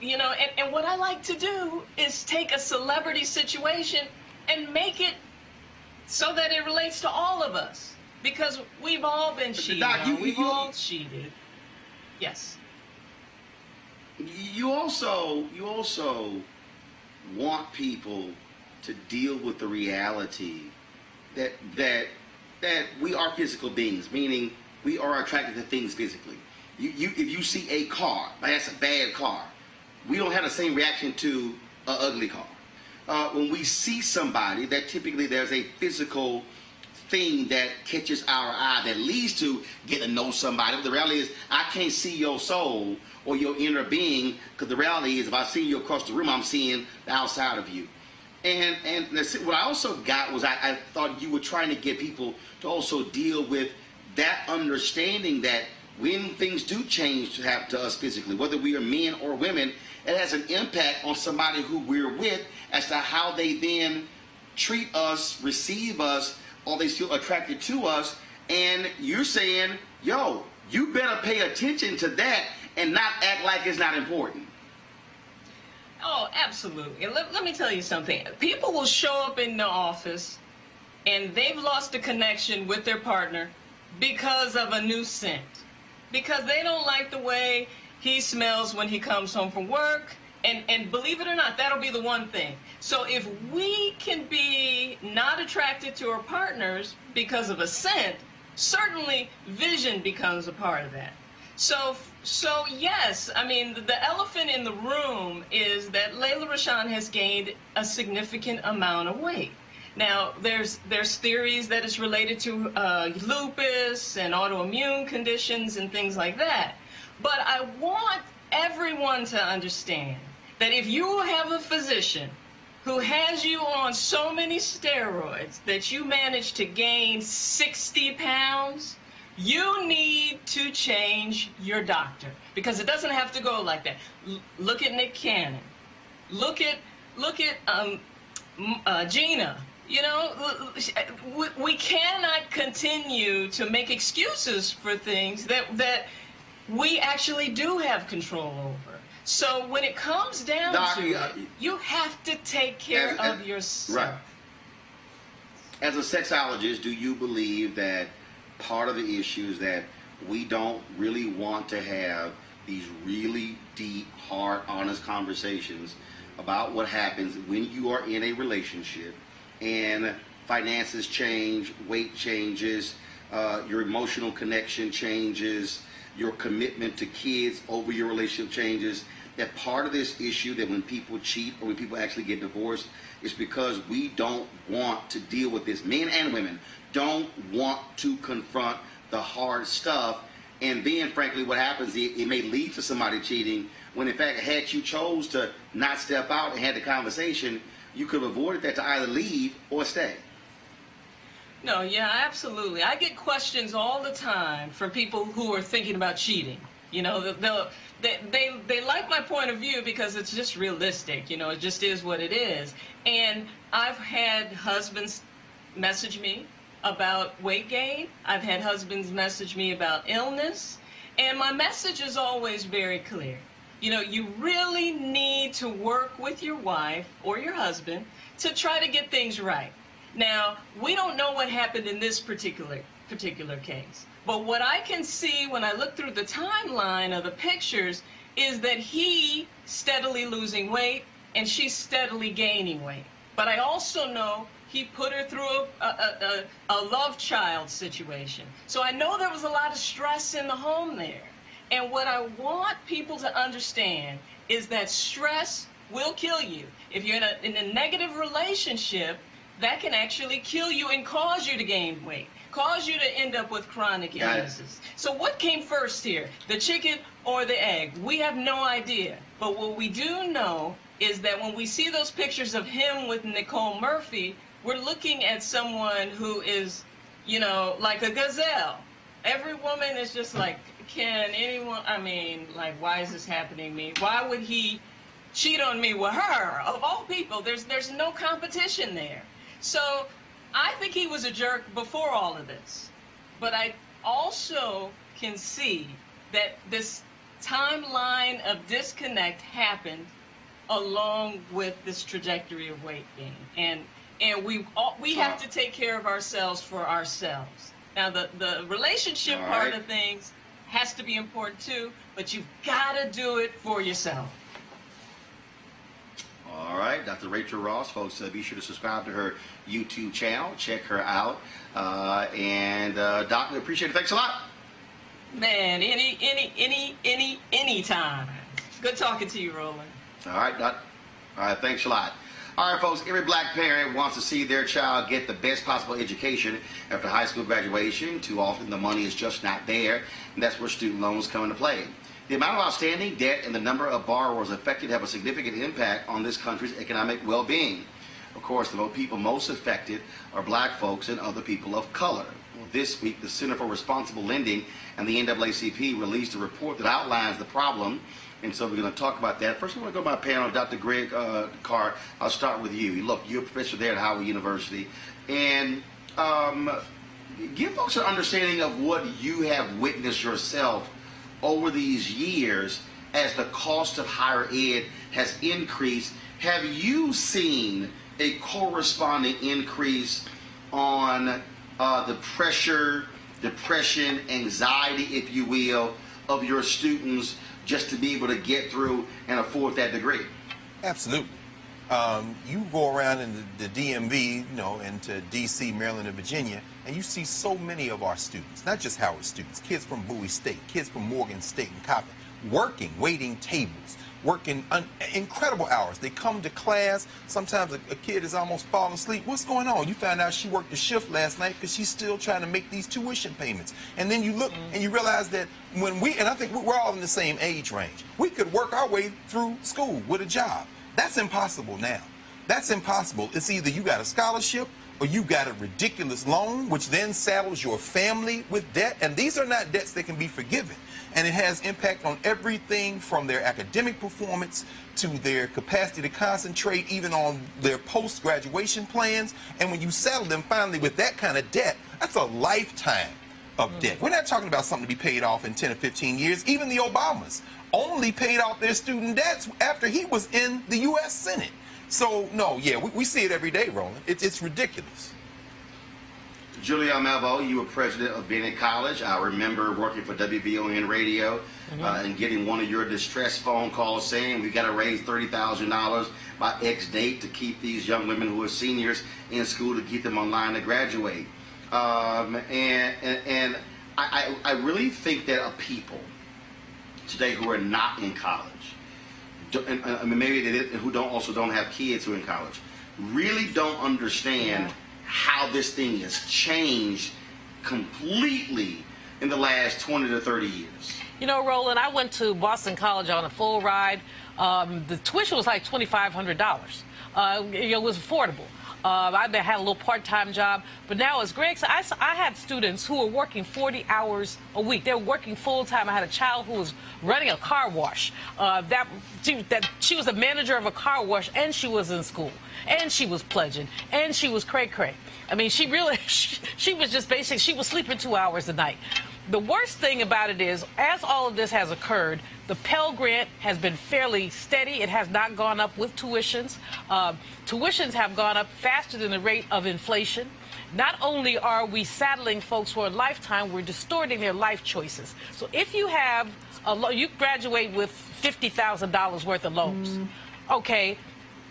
you know, and what I like to do is take a celebrity situation and make it so that it relates to all of us. Because we've all been cheated on. We've all cheated. Yes. You also want people to deal with the reality that we are physical beings, meaning we are attracted to things physically. If you see a car, that's a bad car, we don't have the same reaction to an ugly car. when we see somebody, that typically there's a physical thing that catches our eye that leads to getting to know somebody. But the reality is, I can't see your soul or your inner being, because the reality is, if I see you across the room, I'm seeing the outside of you. And what I also got was I thought you were trying to get people to also deal with that understanding that when things do change to happen to us physically, whether we are men or women, it has an impact on somebody who we're with as to how they then treat us, receive us, or they feel attracted to us. And you're saying, yo, you better pay attention to that and not act like it's not important. Oh, absolutely. Let me tell you something. People will show up in the office and they've lost a connection with their partner because of a new scent. Because they don't like the way he smells when he comes home from work. And believe it or not, that'll be the one thing. So if we can be not attracted to our partners because of a scent, certainly vision becomes a part of that. So yes, I mean, the elephant in the room is that Lela Rochon has gained a significant amount of weight. Now, there's theories that it's related to lupus and autoimmune conditions and things like that. But I want everyone to understand that if you have a physician who has you on so many steroids that you manage to gain 60 pounds, you need to change your doctor, because it doesn't have to go like that. Look at Nick Cannon. Look at Gina. You know, we cannot continue to make excuses for things that we actually do have control over. So when it comes down to it, you have to take care of yourself. Right. As a sexologist, do you believe that part of the issue is that we don't really want to have these really deep, hard, honest conversations about what happens when you are in a relationship and finances change, weight changes, your emotional connection changes, your commitment to kids over your relationship changes? That part of this issue, that when people cheat or when people actually get divorced, is because we don't want to deal with this. Men and women don't want to confront the hard stuff. And then, frankly, what happens, it may lead to somebody cheating, when in fact, had you chose to not step out and had the conversation, you could have avoided that to either leave or stay. No, yeah, absolutely. I get questions all the time from people who are thinking about cheating. You know, they like my point of view because it's just realistic. You know, it just is what it is. And I've had husbands message me about weight gain. I've had husbands message me about illness. And my message is always very clear. You know, you really need to work with your wife or your husband to try to get things right. Now, we don't know what happened in this particular case. But what I can see when I look through the timeline of the pictures is that he steadily losing weight and she's steadily gaining weight. But I also know he put her through a love child situation. So I know there was a lot of stress in the home there. And what I want people to understand is that stress will kill you. If you're in a negative relationship, that can actually kill you and cause you to gain weight, cause you to end up with chronic illnesses. So what came first here, the chicken or the egg? We have no idea. But what we do know is that when we see those pictures of him with Nicole Murphy, we're looking at someone who is, you know, like a gazelle. Every woman is just like, can anyone, I mean, like, why is this happening to me? Why would he cheat on me with her? Of all people, there's no competition there. So I think he was a jerk before all of this. But I also can see that this timeline of disconnect happened along with this trajectory of weight gain. And we have to take care of ourselves for ourselves. Now, the relationship part of things has to be important too, but you've got to do it for yourself. All right, Dr. Rachael Ross, folks, be sure to subscribe to her YouTube channel. Check her out. Doc, we appreciate it. Thanks a lot. Man, any time. Good talking to you, Roland. All right, Doc. All right, thanks a lot. All right, folks, every black parent wants to see their child get the best possible education after high school graduation. Too often the money is just not there, and that's where student loans come into play. The amount of outstanding debt and the number of borrowers affected have a significant impact on this country's economic well-being. Of course, the people most affected are black folks and other people of color. Well, this week, the Center for Responsible Lending and the NAACP released a report that outlines the problem. And so we're going to talk about that. First, I want to go to my panel, Dr. Greg Carr. I'll start with you. Look, you're a professor there at Howard University. And give folks an understanding of what you have witnessed yourself over these years as the cost of higher ed has increased. Have you seen a corresponding increase on the pressure, depression, anxiety, if you will, of your students just to be able to get through and afford that degree? Absolutely. You go around in the DMV, into DC, Maryland, and Virginia, and you see so many of our students, not just Howard students, kids from Bowie State, kids from Morgan State and Coppin, working, waiting tables, working incredible hours. They come to class. Sometimes a kid is almost falling asleep. What's going on? You find out she worked a shift last night because she's still trying to make these tuition payments. And then you look and you realize that and I think we're all in the same age range, we could work our way through school with a job. That's impossible now. That's impossible. It's either you got a scholarship or you got a ridiculous loan, which then saddles your family with debt. And these are not debts that can be forgiven. And it has impact on everything from their academic performance to their capacity to concentrate, even on their post-graduation plans. And when you saddle them finally with that kind of debt, that's a lifetime of debt. We're not talking about something to be paid off in 10 or 15 years. Even the Obamas only paid off their student debts after he was in the U.S. Senate. So, no, yeah, we see it every day, Roland. It's ridiculous. Julia Malvo, you were president of Bennett College. I remember working for WVON Radio and getting one of your distress phone calls saying we got to raise $30,000 by X date to keep these young women who are seniors in school, to keep them online to graduate. And I really think that a people today who are not in college, and maybe who don't have kids who are in college, really don't understand how this thing has changed completely in the last 20 to 30 years. You know, Roland, I went to Boston College on a full ride. The tuition was like $2,500. It was affordable. I had a little part-time job, but now, as Greg said, I had students who were working 40 hours a week. They were working full-time. I had a child who was running a car wash. She was a manager of a car wash, and she was in school, and she was pledging, and she was cray-cray. I mean, she was just basically, she was sleeping 2 hours a night. The worst thing about it is, as all of this has occurred, the Pell Grant has been fairly steady. It has not gone up with tuitions. Tuitions have gone up faster than the rate of inflation. Not only are we saddling folks for a lifetime, we're distorting their life choices. So if you have you graduate with $50,000 worth of loans, okay,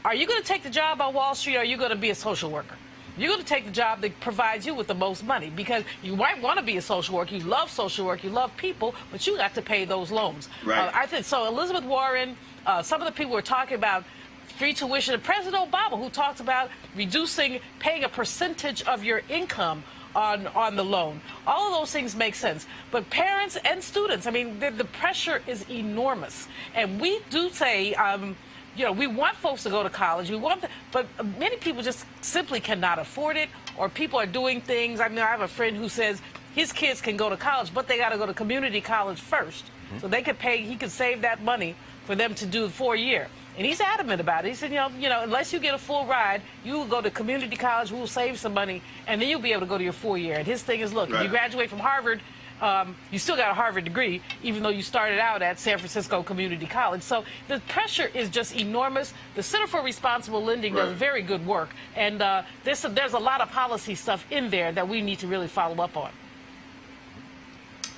are you going to take the job on Wall Street, or are you going to be a social worker? You're going to take the job that provides you with the most money, because you might want to be a social worker. You love social work. You love people, but you got to pay those loans. Right. I think so. Elizabeth Warren, some of the people were talking about free tuition, and President Obama, who talked about paying a percentage of your income on the loan. All of those things make sense. But parents and students, I mean, the pressure is enormous. And we do say, we want folks to go to college. But many people just simply cannot afford it, or people are doing things. I mean, I have a friend who says his kids can go to college, but they got to go to community college first. So they could he could save that money for them to do the 4-year. And he's adamant about it. He said, unless you get a full ride, you will go to community college, we'll save some money, and then you'll be able to go to your 4-year. And his thing is, look, if you graduate from Harvard, you still got a Harvard degree, even though you started out at San Francisco Community College. So the pressure is just enormous. The Center for Responsible Lending does very good work. And there's a lot of policy stuff in there that we need to really follow up on.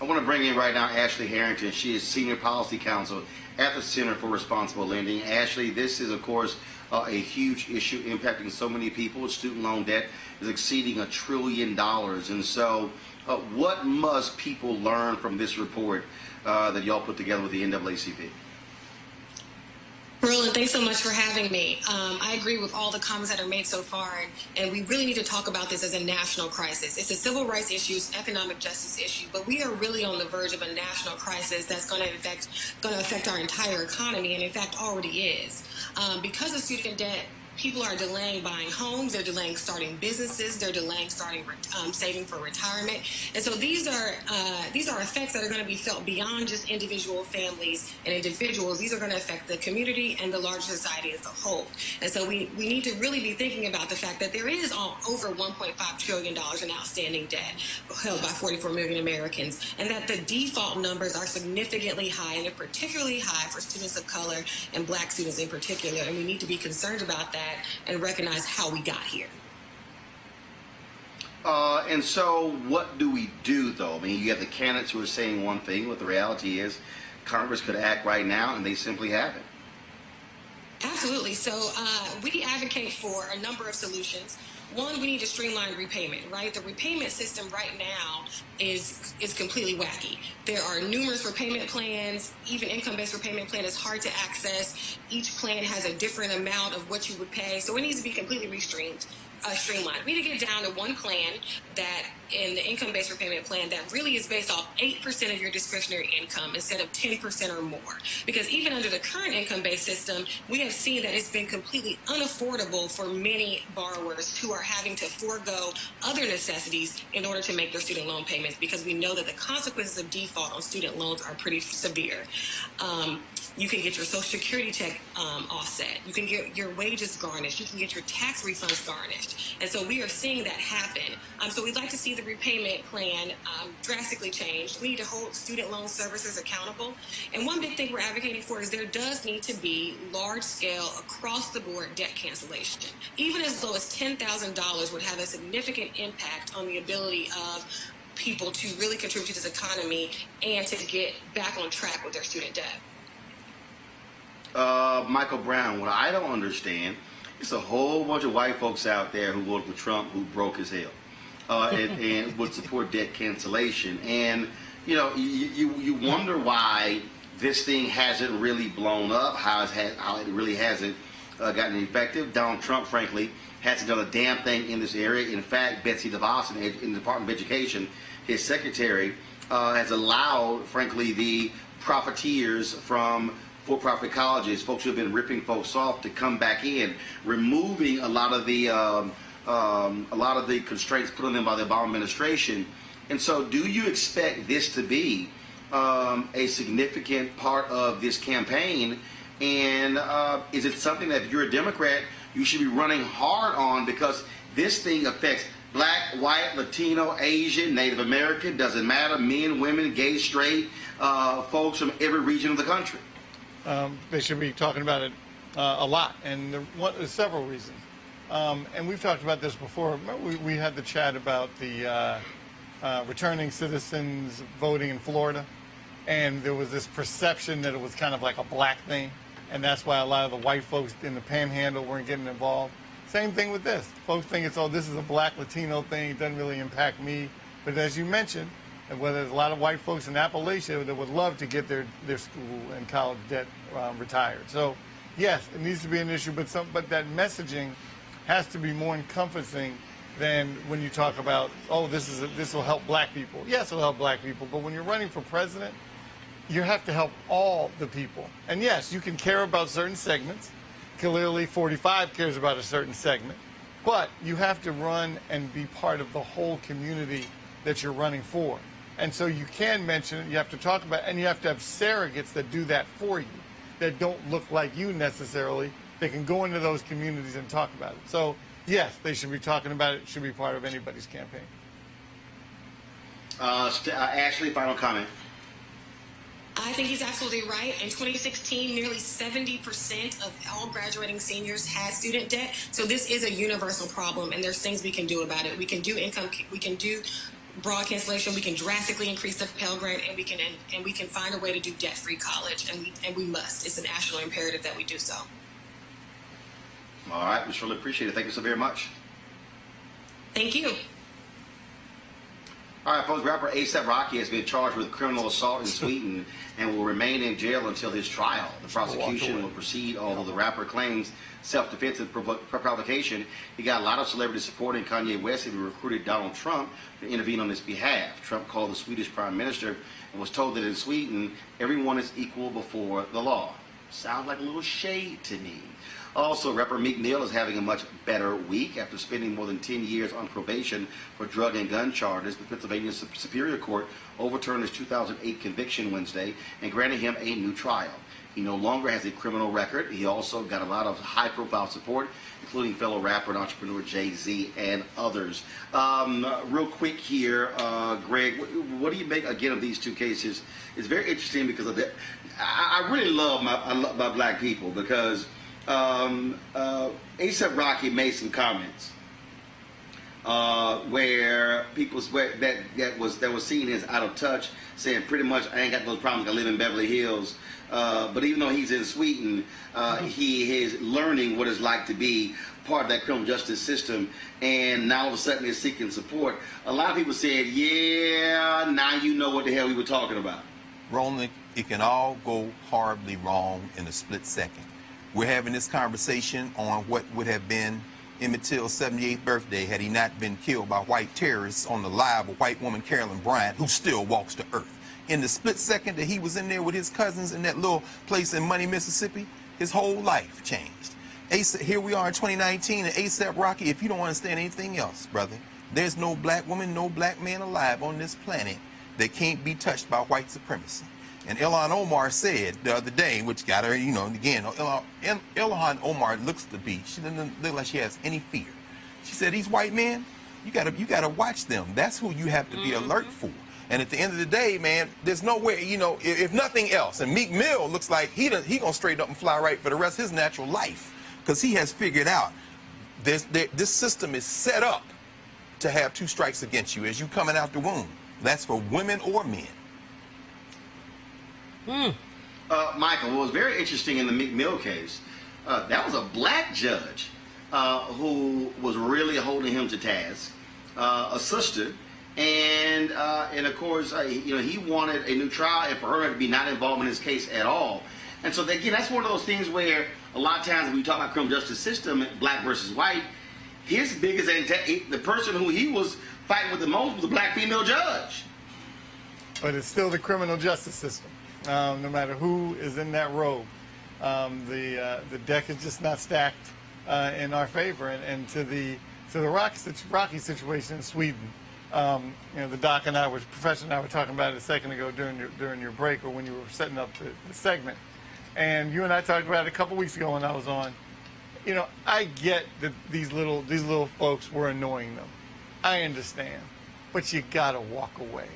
I want to bring in right now Ashley Harrington. She is Senior Policy Counsel at the Center for Responsible Lending. Ashley, this is, of course, a huge issue impacting so many people. Student loan debt is exceeding $1 trillion. And so what must people learn from this report that y'all put together with the NAACP? Roland, thanks so much for having me. I agree with all the comments that are made so far, and we really need to talk about this as a national crisis. It's a civil rights issue, it's an economic justice issue, but we are really on the verge of a national crisis that's going to affect our entire economy, and in fact already is. Because of student debt, people are delaying buying homes, they're delaying starting businesses, they're delaying saving for retirement. And so these are effects that are going to be felt beyond just individual families and individuals. These are going to affect the community and the larger society as a whole. And so we need to really be thinking about the fact that there is over $1.5 trillion in outstanding debt held by 44 million Americans, and that the default numbers are significantly high, and they're particularly high for students of color and Black students in particular. And we need to be concerned about that and recognize how we got here. And so what do we do, though? I mean, you have the candidates who are saying one thing, but the reality is Congress could act right now, and they simply haven't. Absolutely. So we advocate for a number of solutions. One, we need to streamline repayment, right? The repayment system right now is completely wacky. There are numerous repayment plans. Even income-based repayment plan is hard to access. Each plan has a different amount of what you would pay. So it needs to be completely streamlined. We need to get down to one plan that, in the income-based repayment plan, that really is based off 8% of your discretionary income instead of 10% or more. Because even under the current income-based system, we have seen that it's been completely unaffordable for many borrowers who are having to forego other necessities in order to make their student loan payments, because we know that the consequences of default on student loans are pretty severe. You can get your Social Security check offset. You can get your wages garnished. You can get your tax refunds garnished. And so we are seeing that happen. So we'd like to see the repayment plan drastically changed. We need to hold student loan servicers accountable. And one big thing we're advocating for is there does need to be large-scale, across-the-board debt cancellation. Even as low as $10,000 would have a significant impact on the ability of people to really contribute to this economy and to get back on track with their student debt. Michael Brown, what I don't understand is a whole bunch of white folks out there who voted for Trump who broke as hell and would support debt cancellation. And, you know, you wonder why this thing hasn't really blown up, how it really hasn't gotten effective. Donald Trump, frankly, hasn't done a damn thing in this area. In fact, Betsy DeVos in the Department of Education, his secretary, has allowed, frankly, the profiteers from for-profit colleges, folks who have been ripping folks off, to come back in, removing a lot of the constraints put on them by the Obama administration. And so, do you expect this to be a significant part of this campaign? And is it something that, if you're a Democrat, you should be running hard on, because this thing affects Black, white, Latino, Asian, Native American, doesn't matter, men, women, gay, straight, folks from every region of the country? They should be talking about it a lot, and there's several reasons. And we've talked about this before. We had the chat about the returning citizens voting in Florida, and there was this perception that it was kind of like a black thing, and that's why a lot of the white folks in the panhandle weren't getting involved. Same thing with this. Folks think it's, oh, this is a Black Latino thing, it doesn't really impact me. But as you mentioned, whether there's a lot of white folks in Appalachia that would love to get their school and college debt retired. So, yes, it needs to be an issue, but that messaging has to be more encompassing than when you talk about, oh, this will help Black people. Yes, it'll help Black people, but when you're running for president, you have to help all the people. And yes, you can care about certain segments. Clearly, 45 cares about a certain segment, but you have to run and be part of the whole community that you're running for. And so you can mention it, you have to talk about it, and you have to have surrogates that do that for you, that don't look like you necessarily. They can go into those communities and talk about it. So, yes, they should be talking about it. It should be part of anybody's campaign. Ashley, final comment. I think he's absolutely right. In 2016, nearly 70% of all graduating seniors had student debt. So this is a universal problem, and there's things we can do about it. We can do broad cancellation. We can drastically increase the Pell Grant, and we can find a way to do debt-free college, and we must. It's a national imperative that we do so. All right, we surely appreciate it. Thank you so very much. Thank you. All right, folks, rapper A$AP Rocky has been charged with criminal assault in Sweden and will remain in jail until his trial. The prosecution will proceed, although the rapper claims self-defense and provocation. He got a lot of celebrity support in Kanye West, and he recruited Donald Trump to intervene on his behalf. Trump called the Swedish Prime Minister and was told that in Sweden, everyone is equal before the law. Sounds like a little shade to me. Also, rapper Meek Mill is having a much better week after spending more than 10 years on probation for drug and gun charges. The Pennsylvania Superior Court overturned his 2008 conviction Wednesday and granted him a new trial. He no longer has a criminal record. He also got a lot of high-profile support, including fellow rapper and entrepreneur Jay-Z and others. Real quick here, Greg, what do you make, again, of these two cases? It's very interesting because of that. I really love my black people because A$AP Rocky made some comments where people that was seen as out of touch, saying pretty much I ain't got those problems. I live in Beverly Hills, but even though he's in Sweden, he is learning what it's like to be part of that criminal justice system, and now all of a sudden they're seeking support. A lot of people said, "Yeah, now you know what the hell we were talking about." Roland, it can all go horribly wrong in a split second. We're having this conversation on what would have been Emmett Till's 78th birthday had he not been killed by white terrorists on the live of white woman Carolyn Bryant, who still walks the earth. In the split second that he was in there with his cousins in that little place in Money, Mississippi, his whole life changed. Here we are in 2019, and A$AP Rocky, if you don't understand anything else, brother, there's no black woman, no black man alive on this planet that can't be touched by white supremacy. And Ilhan Omar said the other day, which got her, you know, again, Ilhan Omar looks to be, she doesn't look like she has any fear. She said, these white men, you gotta watch them. That's who you have to be alert for. And at the end of the day, man, there's no way, you know, if nothing else, and Meek Mill looks like he gonna straighten up and fly right for the rest of his natural life, because he has figured out this system is set up to have two strikes against you as you coming out the womb. That's for women or men. Michael, what was very interesting in the Meek Mill case, that was a black judge who was really holding him to task, a sister, and of course, you know, he wanted a new trial and for her to be not involved in his case at all. And so again, that's one of those things where a lot of times when we talk about criminal justice system, black versus white, his biggest the person who he was fighting with the most was a black female judge. But it's still the criminal justice system. No matter who is in that robe, the deck is just not stacked in our favor. And to the Rocky situation in Sweden, you know, the doc and I were, Professor and I were talking about it a second ago during your break or when you were setting up the segment, and you and I talked about it a couple weeks ago when I was on. You know, I get that these little folks were annoying them. I understand, but you gotta walk away.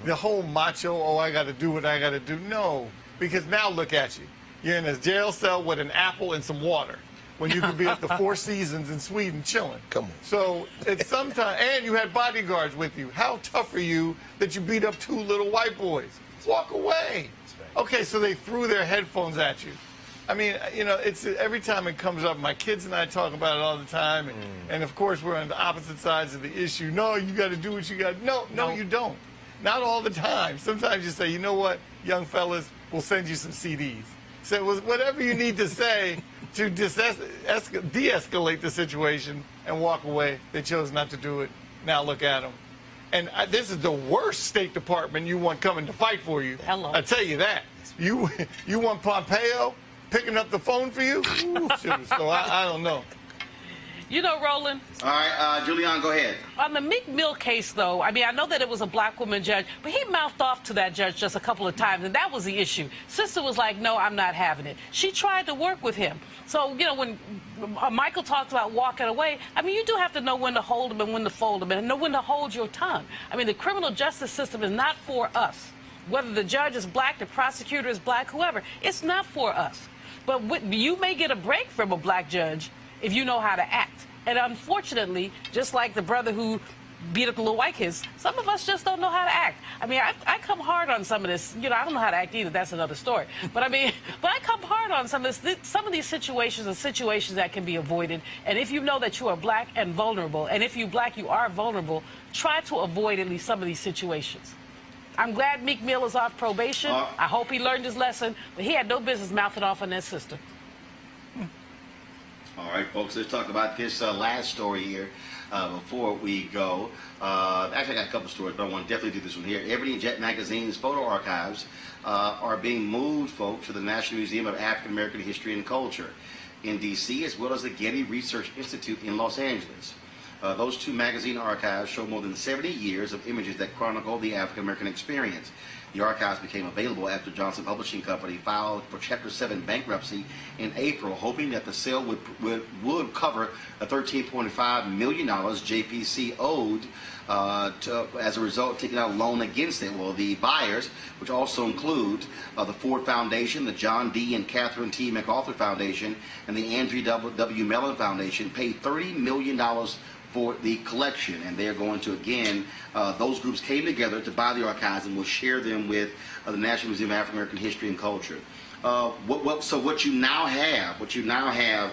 The whole macho, oh, I got to do what I got to do. No, because now look at you. You're in a jail cell with an apple and some water when you could be at the Four Seasons in Sweden chilling. Come on. So it's sometimes, and you had bodyguards with you. How tough are you that you beat up two little white boys? Walk away. Okay, so they threw their headphones at you. I mean, you know, it's every time it comes up, my kids and I talk about it all the time, and of course we're on the opposite sides of the issue. No, you got to do what you got. No, you don't. Not all the time. Sometimes you say, you know what, young fellas, we'll send you some CDs. So whatever you need to say to de-escalate the situation and walk away. They chose not to do it. Now look at them. And this is the worst State Department you want coming to fight for you. Hello. I tell you that. You want Pompeo picking up the phone for you? Ooh, so I don't know. You know, Roland. All right, Julian, go ahead. On the Meek Mill case, though, I mean, I know that it was a black woman judge, but he mouthed off to that judge just a couple of times, and that was the issue. Sister was like, no, I'm not having it. She tried to work with him. So, you know, when Michael talked about walking away, I mean, you do have to know when to hold them and when to fold them and know when to hold your tongue. I mean, the criminal justice system is not for us. Whether the judge is black, the prosecutor is black, whoever, it's not for us. But you may get a break from a black judge if you know how to act. And unfortunately, just like the brother who beat up the little white kids. Some of us just don't know how to act. I mean, I come hard on some of this. You know, I don't know how to act either. That's another story. But I mean, but I come hard on some of this. Some of these situations are situations that can be avoided. And if you know that you are black and vulnerable, and if you black, you are vulnerable, try to avoid at least some of these situations. I'm glad Meek Mill is off probation. I hope he learned his lesson, but he had no business mouthing off on that sister. All right, folks, let's talk about this last story here before we go. Actually, I got a couple stories, but I want to definitely do this one here. Ebony and Jet Magazines photo archives are being moved, folks, to the National Museum of African American History and Culture in D.C., as well as the Getty Research Institute in Los Angeles. Those two magazine archives show more than 70 years of images that chronicle the African American experience. The archives became available after Johnson Publishing Company filed for Chapter 7 bankruptcy in April, hoping that the sale would cover the $13.5 million JPC owed as a result of taking out a loan against it. Well, the buyers, which also include the Ford Foundation, the John D. and Catherine T. MacArthur Foundation, and the Andrew W. Mellon Foundation, paid $30 million for the collection, and they're going to, again, those groups came together to buy the archives and will share them with the National Museum of African American History and Culture. So what you now have,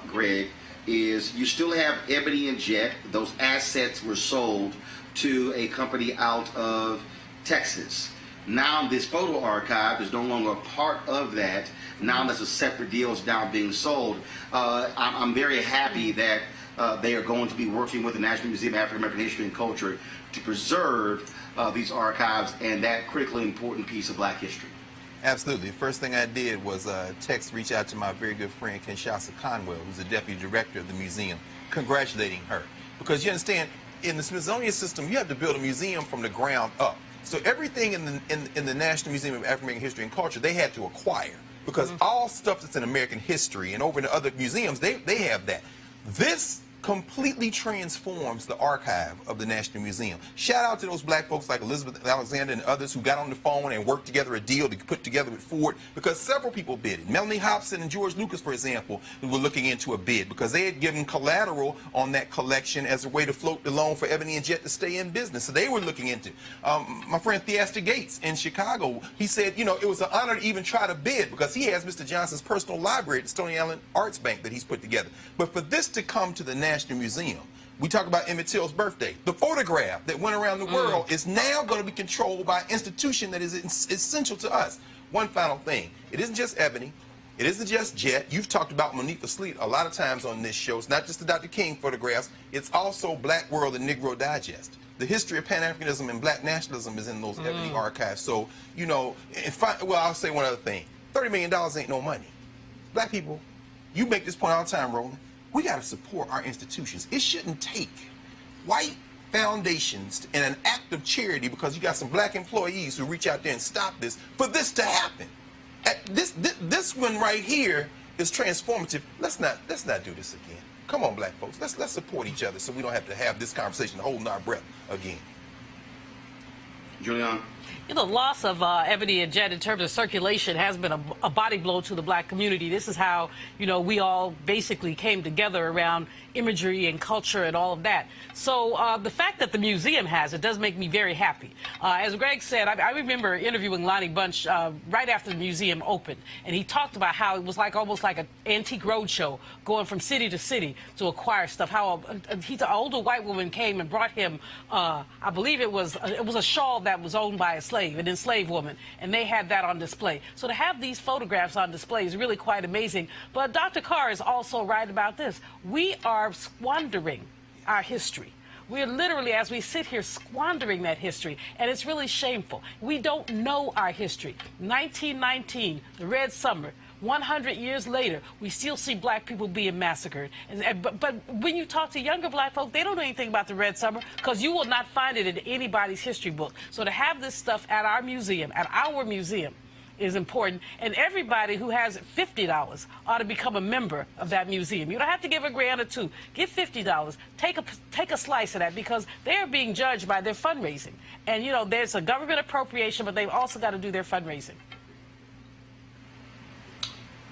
Greg, is you still have Ebony and Jet. Those assets were sold to a company out of Texas. Now this photo archive is no longer a part of that. Now that's a separate deal. It's now being sold. I'm very happy that they are going to be working with the National Museum of African American History and Culture to preserve these archives and that critically important piece of black history. Absolutely. The first thing I did was reach out to my very good friend Kinshasa Conwell, who's the deputy director of the museum, congratulating her. Because you understand, in the Smithsonian system, you have to build a museum from the ground up. So everything in the National Museum of African American History and Culture, they had to acquire. Because all stuff that's in American history and over in the other museums, they have that. This completely transforms the archive of the National Museum. Shout out to those black folks like Elizabeth Alexander and others who got on the phone and worked together a deal to put together with Ford, because several people bid it. Melanie Hobson and George Lucas, for example, were looking into a bid because they had given collateral on that collection as a way to float the loan for Ebony and Jet to stay in business. So they were looking into it. My friend Theaster Gates in Chicago, he said, you know, it was an honor to even try to bid because he has Mr. Johnson's personal library at the Stony Island Arts Bank that he's put together. But for this to come to the National Museum, we talk about Emmett Till's birthday. The photograph that went around the world is now going to be controlled by an institution that is essential to us. One final thing. It isn't just Ebony. It isn't just Jet. You've talked about Monifa Sleet a lot of times on this show. It's not just the Dr. King photographs. It's also Black World and Negro Digest. The history of Pan-Africanism and black nationalism is in those Ebony archives. So, you know, well, I'll say one other thing. $30 million ain't no money. Black people, you make this point all the time, Roland. We got to support our institutions. It shouldn't take white foundations and an act of charity because you got some black employees who reach out there and stop this for this to happen. This one right here is transformative. Let's not do this again. Come on, black folks. Let's support each other so we don't have to have this conversation holding our breath again. Julian? You know, the loss of Ebony and Jet in terms of circulation has been a body blow to the black community. This is how, you know, we all basically came together around imagery and culture and all of that. So the fact that the museum has it does make me very happy. As Greg said, I remember interviewing Lonnie Bunch right after the museum opened, and he talked about how it was like almost like an antique roadshow going from city to city to acquire stuff. How an older white woman came and brought him, I believe it was a shawl that was owned by a slave, an enslaved woman, and they had that on display. So to have these photographs on display is really quite amazing. But Dr. Carr is also right about this. We are squandering our history. We're literally, as we sit here, squandering that history, and it's really shameful. We don't know our history. 1919, the Red Summer. 100 years later, we still see black people being massacred. But when you talk to younger black folk, they don't know anything about the Red Summer because you will not find it in anybody's history book. So to have this stuff at our museum, is important. And everybody who has $50 ought to become a member of that museum. You don't have to give $1 or $2. Give $50. Take a slice of that because they're being judged by their fundraising. And, you know, there's a government appropriation, but they've also got to do their fundraising.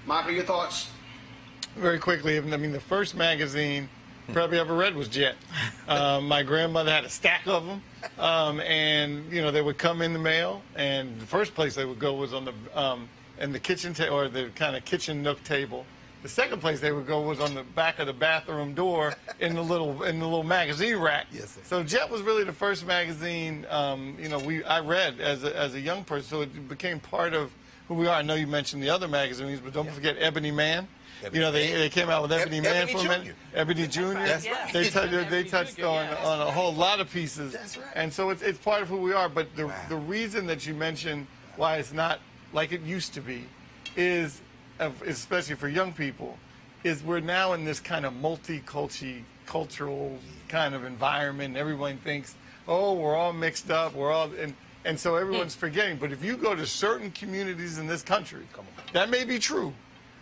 Michael, your thoughts? Very quickly, I mean, the first magazine probably ever read was Jet. My grandmother had a stack of them, and you know they would come in the mail, and the first place they would go was on the in the kitchen or the kind of kitchen nook table. The second place they would go was on the back of the bathroom door in the little magazine rack. Yes, sir. So Jet was really the first magazine you know I read as a young person, so it became part of who we are. I know you mentioned the other magazines, but don't forget Ebony Man. You know, they came out with Ebony Man for a minute. Ebony Jr. That's right. They touched on a whole lot of pieces. That's right. And so it's part of who we are. But the reason that you mentioned why it's not like it used to be is, especially for young people, is we're now in this kind of multicultural kind of environment. Everyone thinks, oh, we're all mixed up. We're all... And so everyone's forgetting. But if you go to certain communities in this country, that may be true.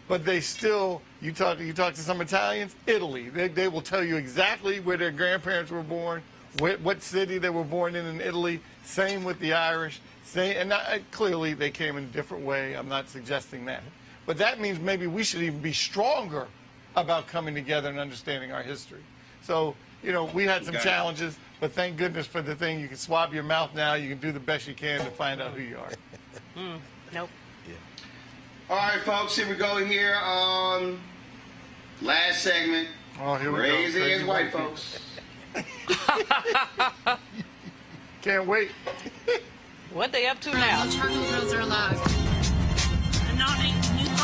But they still, you talk to some Italians, Italy, they will tell you exactly where their grandparents were born, what city they were born in Italy. Same with the Irish. Clearly they came in a different way. I'm not suggesting that. But that means maybe we should even be stronger about coming together and understanding our history. So, you know, we had some challenges, but thank goodness for the thing. You can swab your mouth now. You can do the best you can to find out who you are. Nope. All right, folks, here we go here on last segment. Oh, here we go. Crazy as white folks. Can't wait. What they up to now? Charcoal grills are allowed.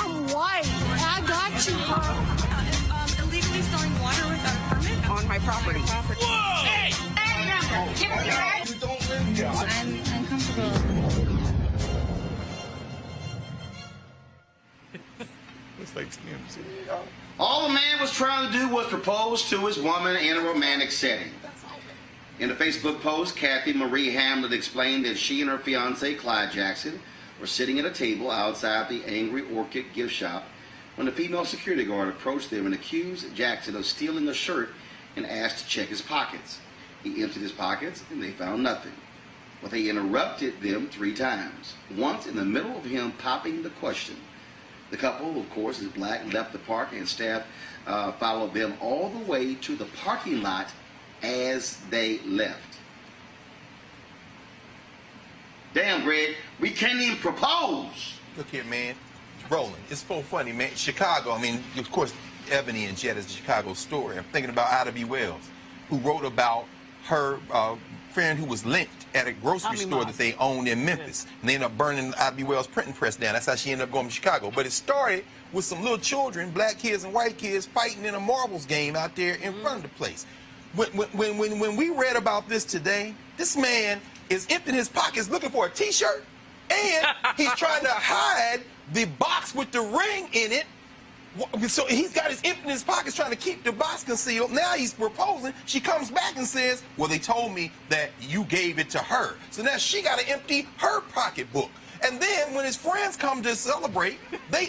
I'm white. I got you. Illegally selling water without a permit On my property. Whoa! Hey! You don't live here. I'm uncomfortable. It's like TMZ. All the man was trying to do was propose to his woman in a romantic setting. In a Facebook post, Kathy Marie Hamlet explained that she and her fiancé, Clyde Jackson, were sitting at a table outside the Angry Orchid gift shop when a female security guard approached them and accused Jackson of stealing a shirt and asked to check his pockets. He emptied his pockets and they found nothing. But they interrupted them 3 times, once in the middle of him popping the question. The couple, of course, is black, left the park, and staff followed them all the way to the parking lot as they left. Damn, Greg, we can't even propose. Look here, man. Roland, it's so funny, man. Chicago, I mean, of course, Ebony and Jet is a Chicago story. I'm thinking about Ida B. Wells, who wrote about her friend who was lynched at a grocery store that they owned in Memphis. And they ended up burning Ida B. Wells' printing press down. That's how she ended up going to Chicago. But it started with some little children, black kids and white kids, fighting in a marbles game out there in front of the place. When we read about this today, this man is emptying his pockets looking for a T-shirt, and he's trying to hide the box with the ring in it. So he's got his empty in his pockets trying to keep the box concealed. Now he's proposing. She comes back and says, well, they told me that you gave it to her. So now she got to empty her pocketbook. And then when his friends come to celebrate, they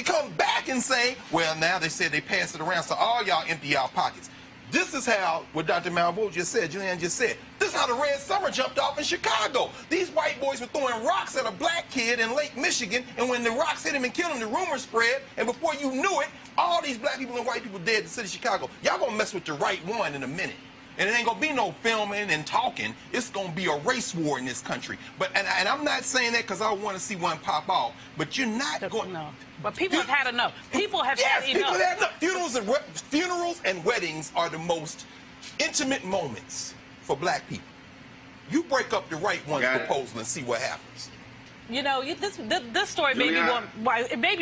come back and say, well, now they said they passed it around, so all y'all empty y'all pockets. This is how, what Dr. Malveaux just said, Julianne just said, this is how the Red Summer jumped off in Chicago. These white boys were throwing rocks at a black kid in Lake Michigan, and when the rocks hit him and killed him, the rumor spread, and before you knew it, all these black people and white people dead in the city of Chicago. Y'all gonna mess with the right one in a minute. And it ain't gonna be no filming and talking. It's gonna be a race war in this country. But and I'm not saying that because I want to see one pop off. But you're not going. No. But people have had enough. People have had enough. People have enough. Funerals and weddings are the most intimate moments for black people. You break up the right one's proposal and see what happens. You know, this story made me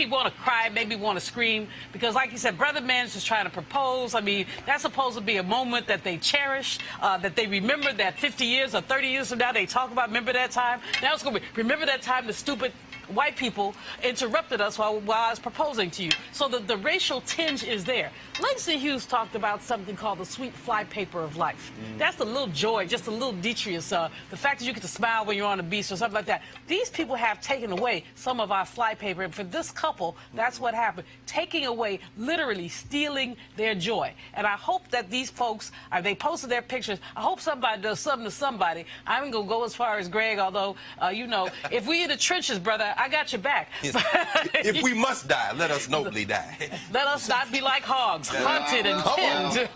want to cry, made me want to scream, because like you said, Brother Man's just trying to propose. I mean, that's supposed to be a moment that they cherish, that they remember that 50 years or 30 years from now they talk about, remember that time? Now it's going to be, remember that time the stupid white people interrupted us while I was proposing to you. So the racial tinge is there. Langston Hughes talked about something called the sweet flypaper of life. That's a little joy, just a little detritus. The fact that you get to smile when you're on the beach or something like that. These people people have taken away some of our flypaper. And for this couple, that's what happened. Taking away, literally stealing their joy. And I hope that these folks, they posted their pictures. I hope somebody does something to somebody. I'm going to go as far as Greg, although, you know, if we in the trenches, brother, I got your back. If we must die, let us nobly die. Let us not be like hogs, hunted and pinned.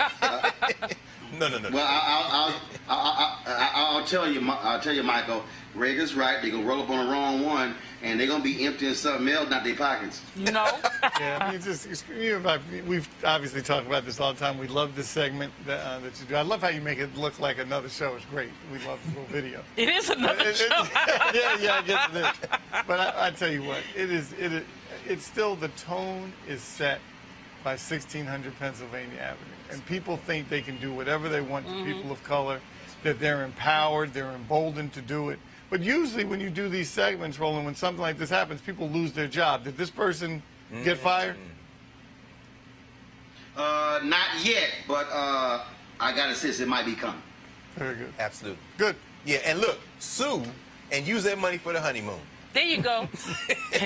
No. Well, I'll tell you, Michael. Greg is right. They're gonna roll up on the wrong one, and they're gonna be emptying something else, not their pockets. You know. Yeah, I mean, we've obviously talked about this all the time. We love this segment that you do. I love how you make it look like another show. It's great. We love the little video. It is another show. yeah, I get this. But I tell you what, it's still, the tone is set by 1600 Pennsylvania Avenue. And people think they can do whatever they want to people of color, that they're empowered, they're emboldened to do it. But usually when you do these segments, Roland, when something like this happens, people lose their job. Did this person get fired? Not yet, but I got to insist it might be coming. Very good. Absolutely. Good. Yeah, and look, sue and use that money for the honeymoon. There you go.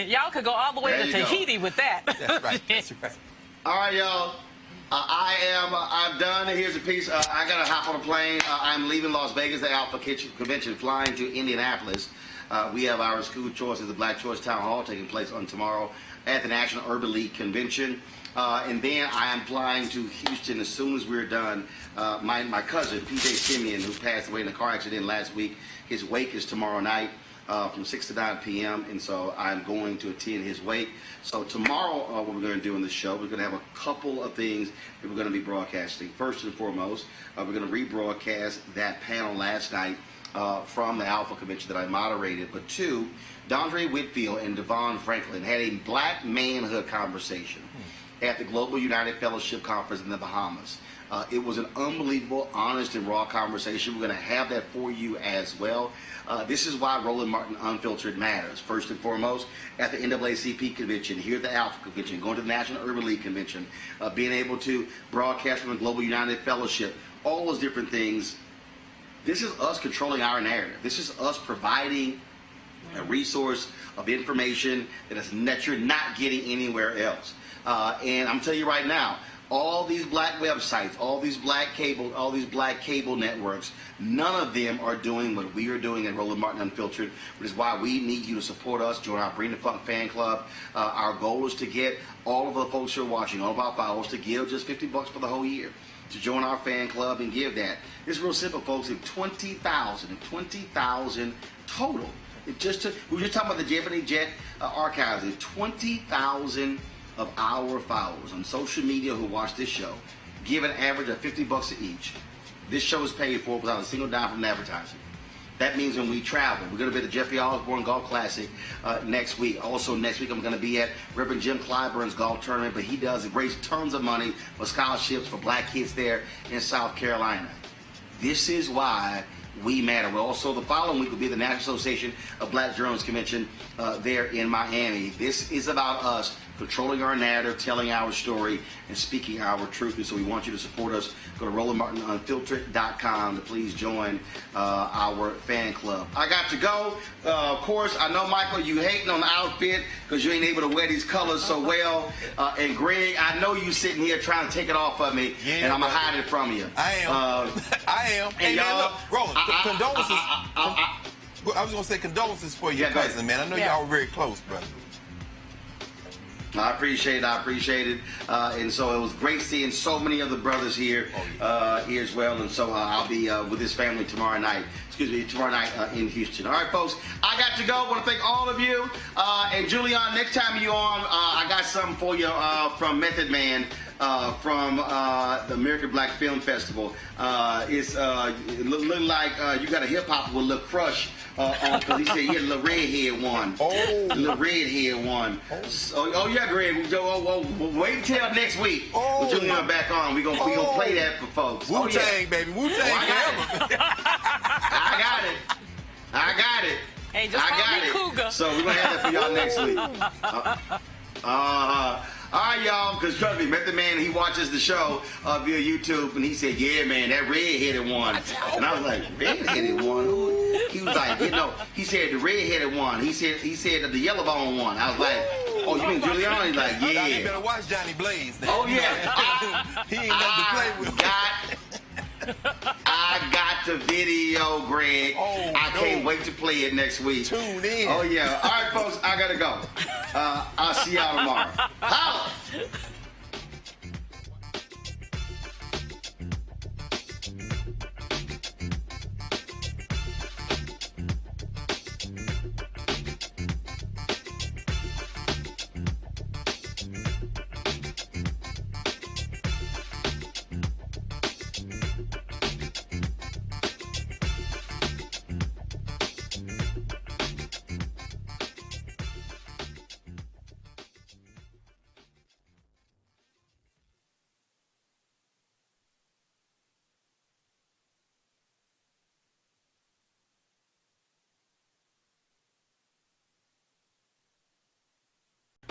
Y'all could go all the way to Tahiti with that. That's right. That's right. All right, y'all. I'm done. Here's a piece. I got to hop on a plane. I'm leaving Las Vegas, the Alpha Convention, flying to Indianapolis. We have our school choice at the Black Choice Town Hall taking place on tomorrow at the National Urban League Convention. And then I am flying to Houston as soon as we're done. My cousin, P.J. Simeon, who passed away in a car accident last week, his wake is tomorrow night. From 6 to 9 p.m. and so I'm going to attend his wake. So tomorrow, what we're going to do in the show, we're going to have a couple of things that we're going to be broadcasting. First and foremost, we're going to rebroadcast that panel last night from the Alpha Convention that I moderated. But two, Dondre Whitfield and Devon Franklin had a black manhood conversation at the Global United Fellowship Conference in the Bahamas. It was an unbelievable, honest, and raw conversation. We're going to have that for you as well. This is why Roland Martin Unfiltered matters. First and foremost, at the NAACP convention, here at the Alpha Convention, going to the National Urban League Convention, being able to broadcast from the Global United Fellowship, all those different things. This is us controlling our narrative. This is us providing a resource of information that you're not getting anywhere else. And I'm telling you right now, all these black websites, all these black cable networks, none of them are doing what we are doing at Roland Martin Unfiltered, which is why we need you to support us. Join our Bring the Funk fan club. Our goal is to get all of the folks who are watching, all of our followers, to give just $50 for the whole year to join our fan club and give that. It's real simple, folks. If 20,000 total. We were just talking about the Ebony and Jet archives. If 20,000 of our followers on social media who watch this show give an average of $50 each, this show is paid for without a single dime from advertising. That means when we travel, we're going to be at the Jeffrey Osborne Golf Classic next week. Also next week, I'm going to be at Reverend Jim Clyburn's golf tournament, but he does raise tons of money for scholarships for black kids there in South Carolina. This is why we matter. Well, also the following week will be the National Association of Black Journalists Convention there in Miami. This is about us controlling our narrative, telling our story, and speaking our truth. And so we want you to support us. Go to RolandMartinUnfiltered.com to please join our fan club. I got to go. Of course, I know, Michael, you hating on the outfit because you ain't able to wear these colors so well. And Greg, I know you sitting here trying to take it off of me, and I'm going to hide it from you. I am. I am. And y'all, Roland, condolences. I was going to say condolences for your cousin, man. I know y'all were very close, brother. I appreciate it. And so it was great seeing so many of the brothers here here as well. And so I'll be with his family tomorrow night in Houston. All right, folks, I got to go. I want to thank all of you. And Julian, next time you're on, I got something for you from Method Man. From the American Black Film Festival. It looked like you got a hip-hop with Lil Crush on, because he said he had a little redhead one. Oh. A little redhead one. Oh yeah, Greg. Wait until next week. Oh. With Julian back on. We're gonna play that for folks. Wu-Tang, baby. Wu-Tang forever. I got it. Hey, just call me Cougar. So we're going to have that for y'all next week. All right, y'all, because trust me, Method Man, he watches the show via YouTube, and he said, yeah, man, that red-headed one. And I was like, red-headed one? He was like, he said the red-headed one. He said the yellow bone one. I was like, oh, you mean Giuliani? He's like, yeah. You better watch Johnny Blaze. Then. Oh yeah. He ain't nothing to play with. I got the video, Greg. Oh, I can't wait to play it next week. Tune in. Oh yeah. All right, folks. I gotta go. I'll see y'all tomorrow. Holla.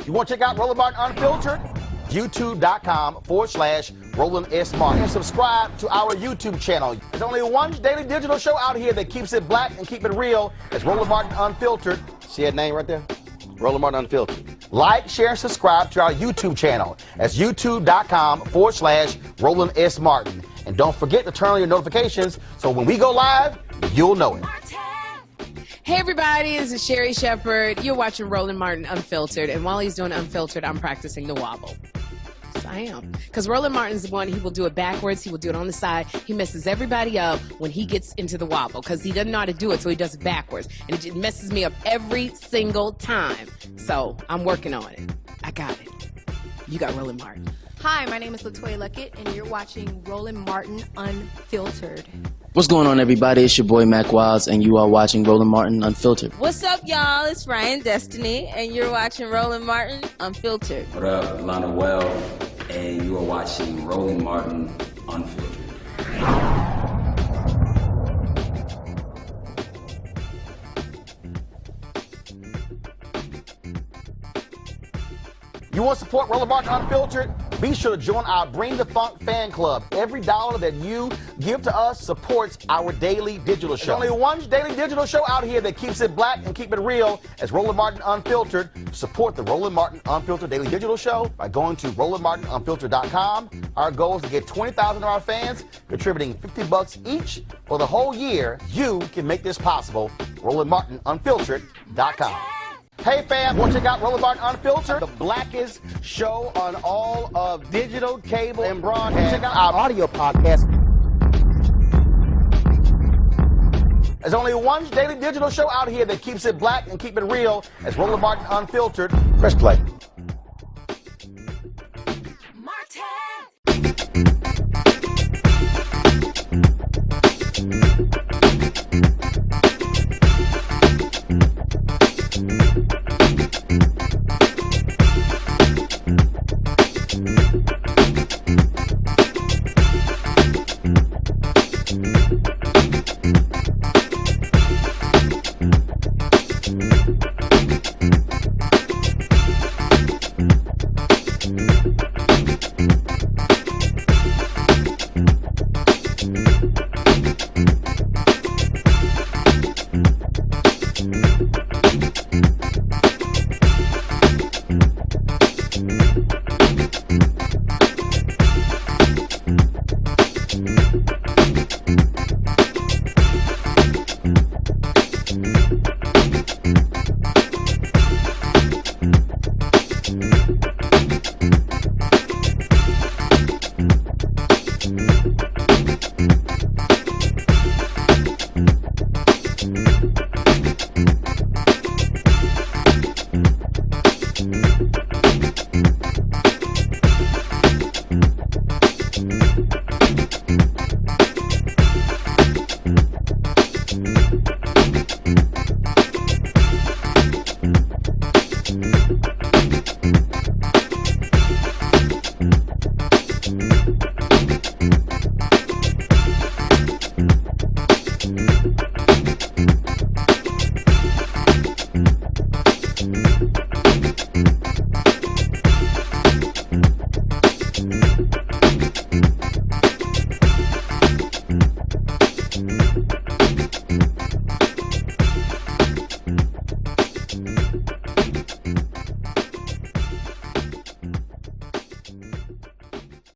You want to check out Roland Martin Unfiltered? YouTube.com/Roland S. Martin. And subscribe to our YouTube channel. There's only one daily digital show out here that keeps it black and keep it real. It's Roland Martin Unfiltered. See that name right there? Roland Martin Unfiltered. Like, share, and subscribe to our YouTube channel. That's YouTube.com/Roland S. Martin. And don't forget to turn on your notifications so when we go live, you'll know it. Hey everybody, this is Sherry Shepherd. You're watching Roland Martin Unfiltered, and while he's doing Unfiltered, I'm practicing the wobble. Yes, I am. Because Roland Martin's the one, he will do it backwards, he will do it on the side. He messes everybody up when he gets into the wobble, because he doesn't know how to do it, so he does it backwards. And it just messes me up every single time. So, I'm working on it. I got it. You got Roland Martin. Hi, my name is LaToya Luckett, and you're watching Roland Martin Unfiltered. What's going on, everybody? It's your boy Mac Wiles, and you are watching Roland Martin Unfiltered. What's up, y'all? It's Ryan Destiny, and you're watching Roland Martin Unfiltered. What up, Lana Well, and you are watching Roland Martin Unfiltered. You want to support Roland Martin Unfiltered? Be sure to join our Bring the Funk fan club. Every dollar that you give to us supports our daily digital show. There's only one daily digital show out here that keeps it black and keep it real. It's Roland Martin Unfiltered. Support the Roland Martin Unfiltered daily digital show by going to RolandMartinUnfiltered.com. Our goal is to get 20,000 of our fans contributing $50 each for the whole year. You can make this possible. RolandMartinUnfiltered.com. Hey fam, want to check out Roland Martin Unfiltered? The blackest show on all of digital, cable, and broadcast. Check out our audio podcast. There's only one daily digital show out here that keeps it black and keep it real. It's Roland Martin Unfiltered. Press play. Unfiltered.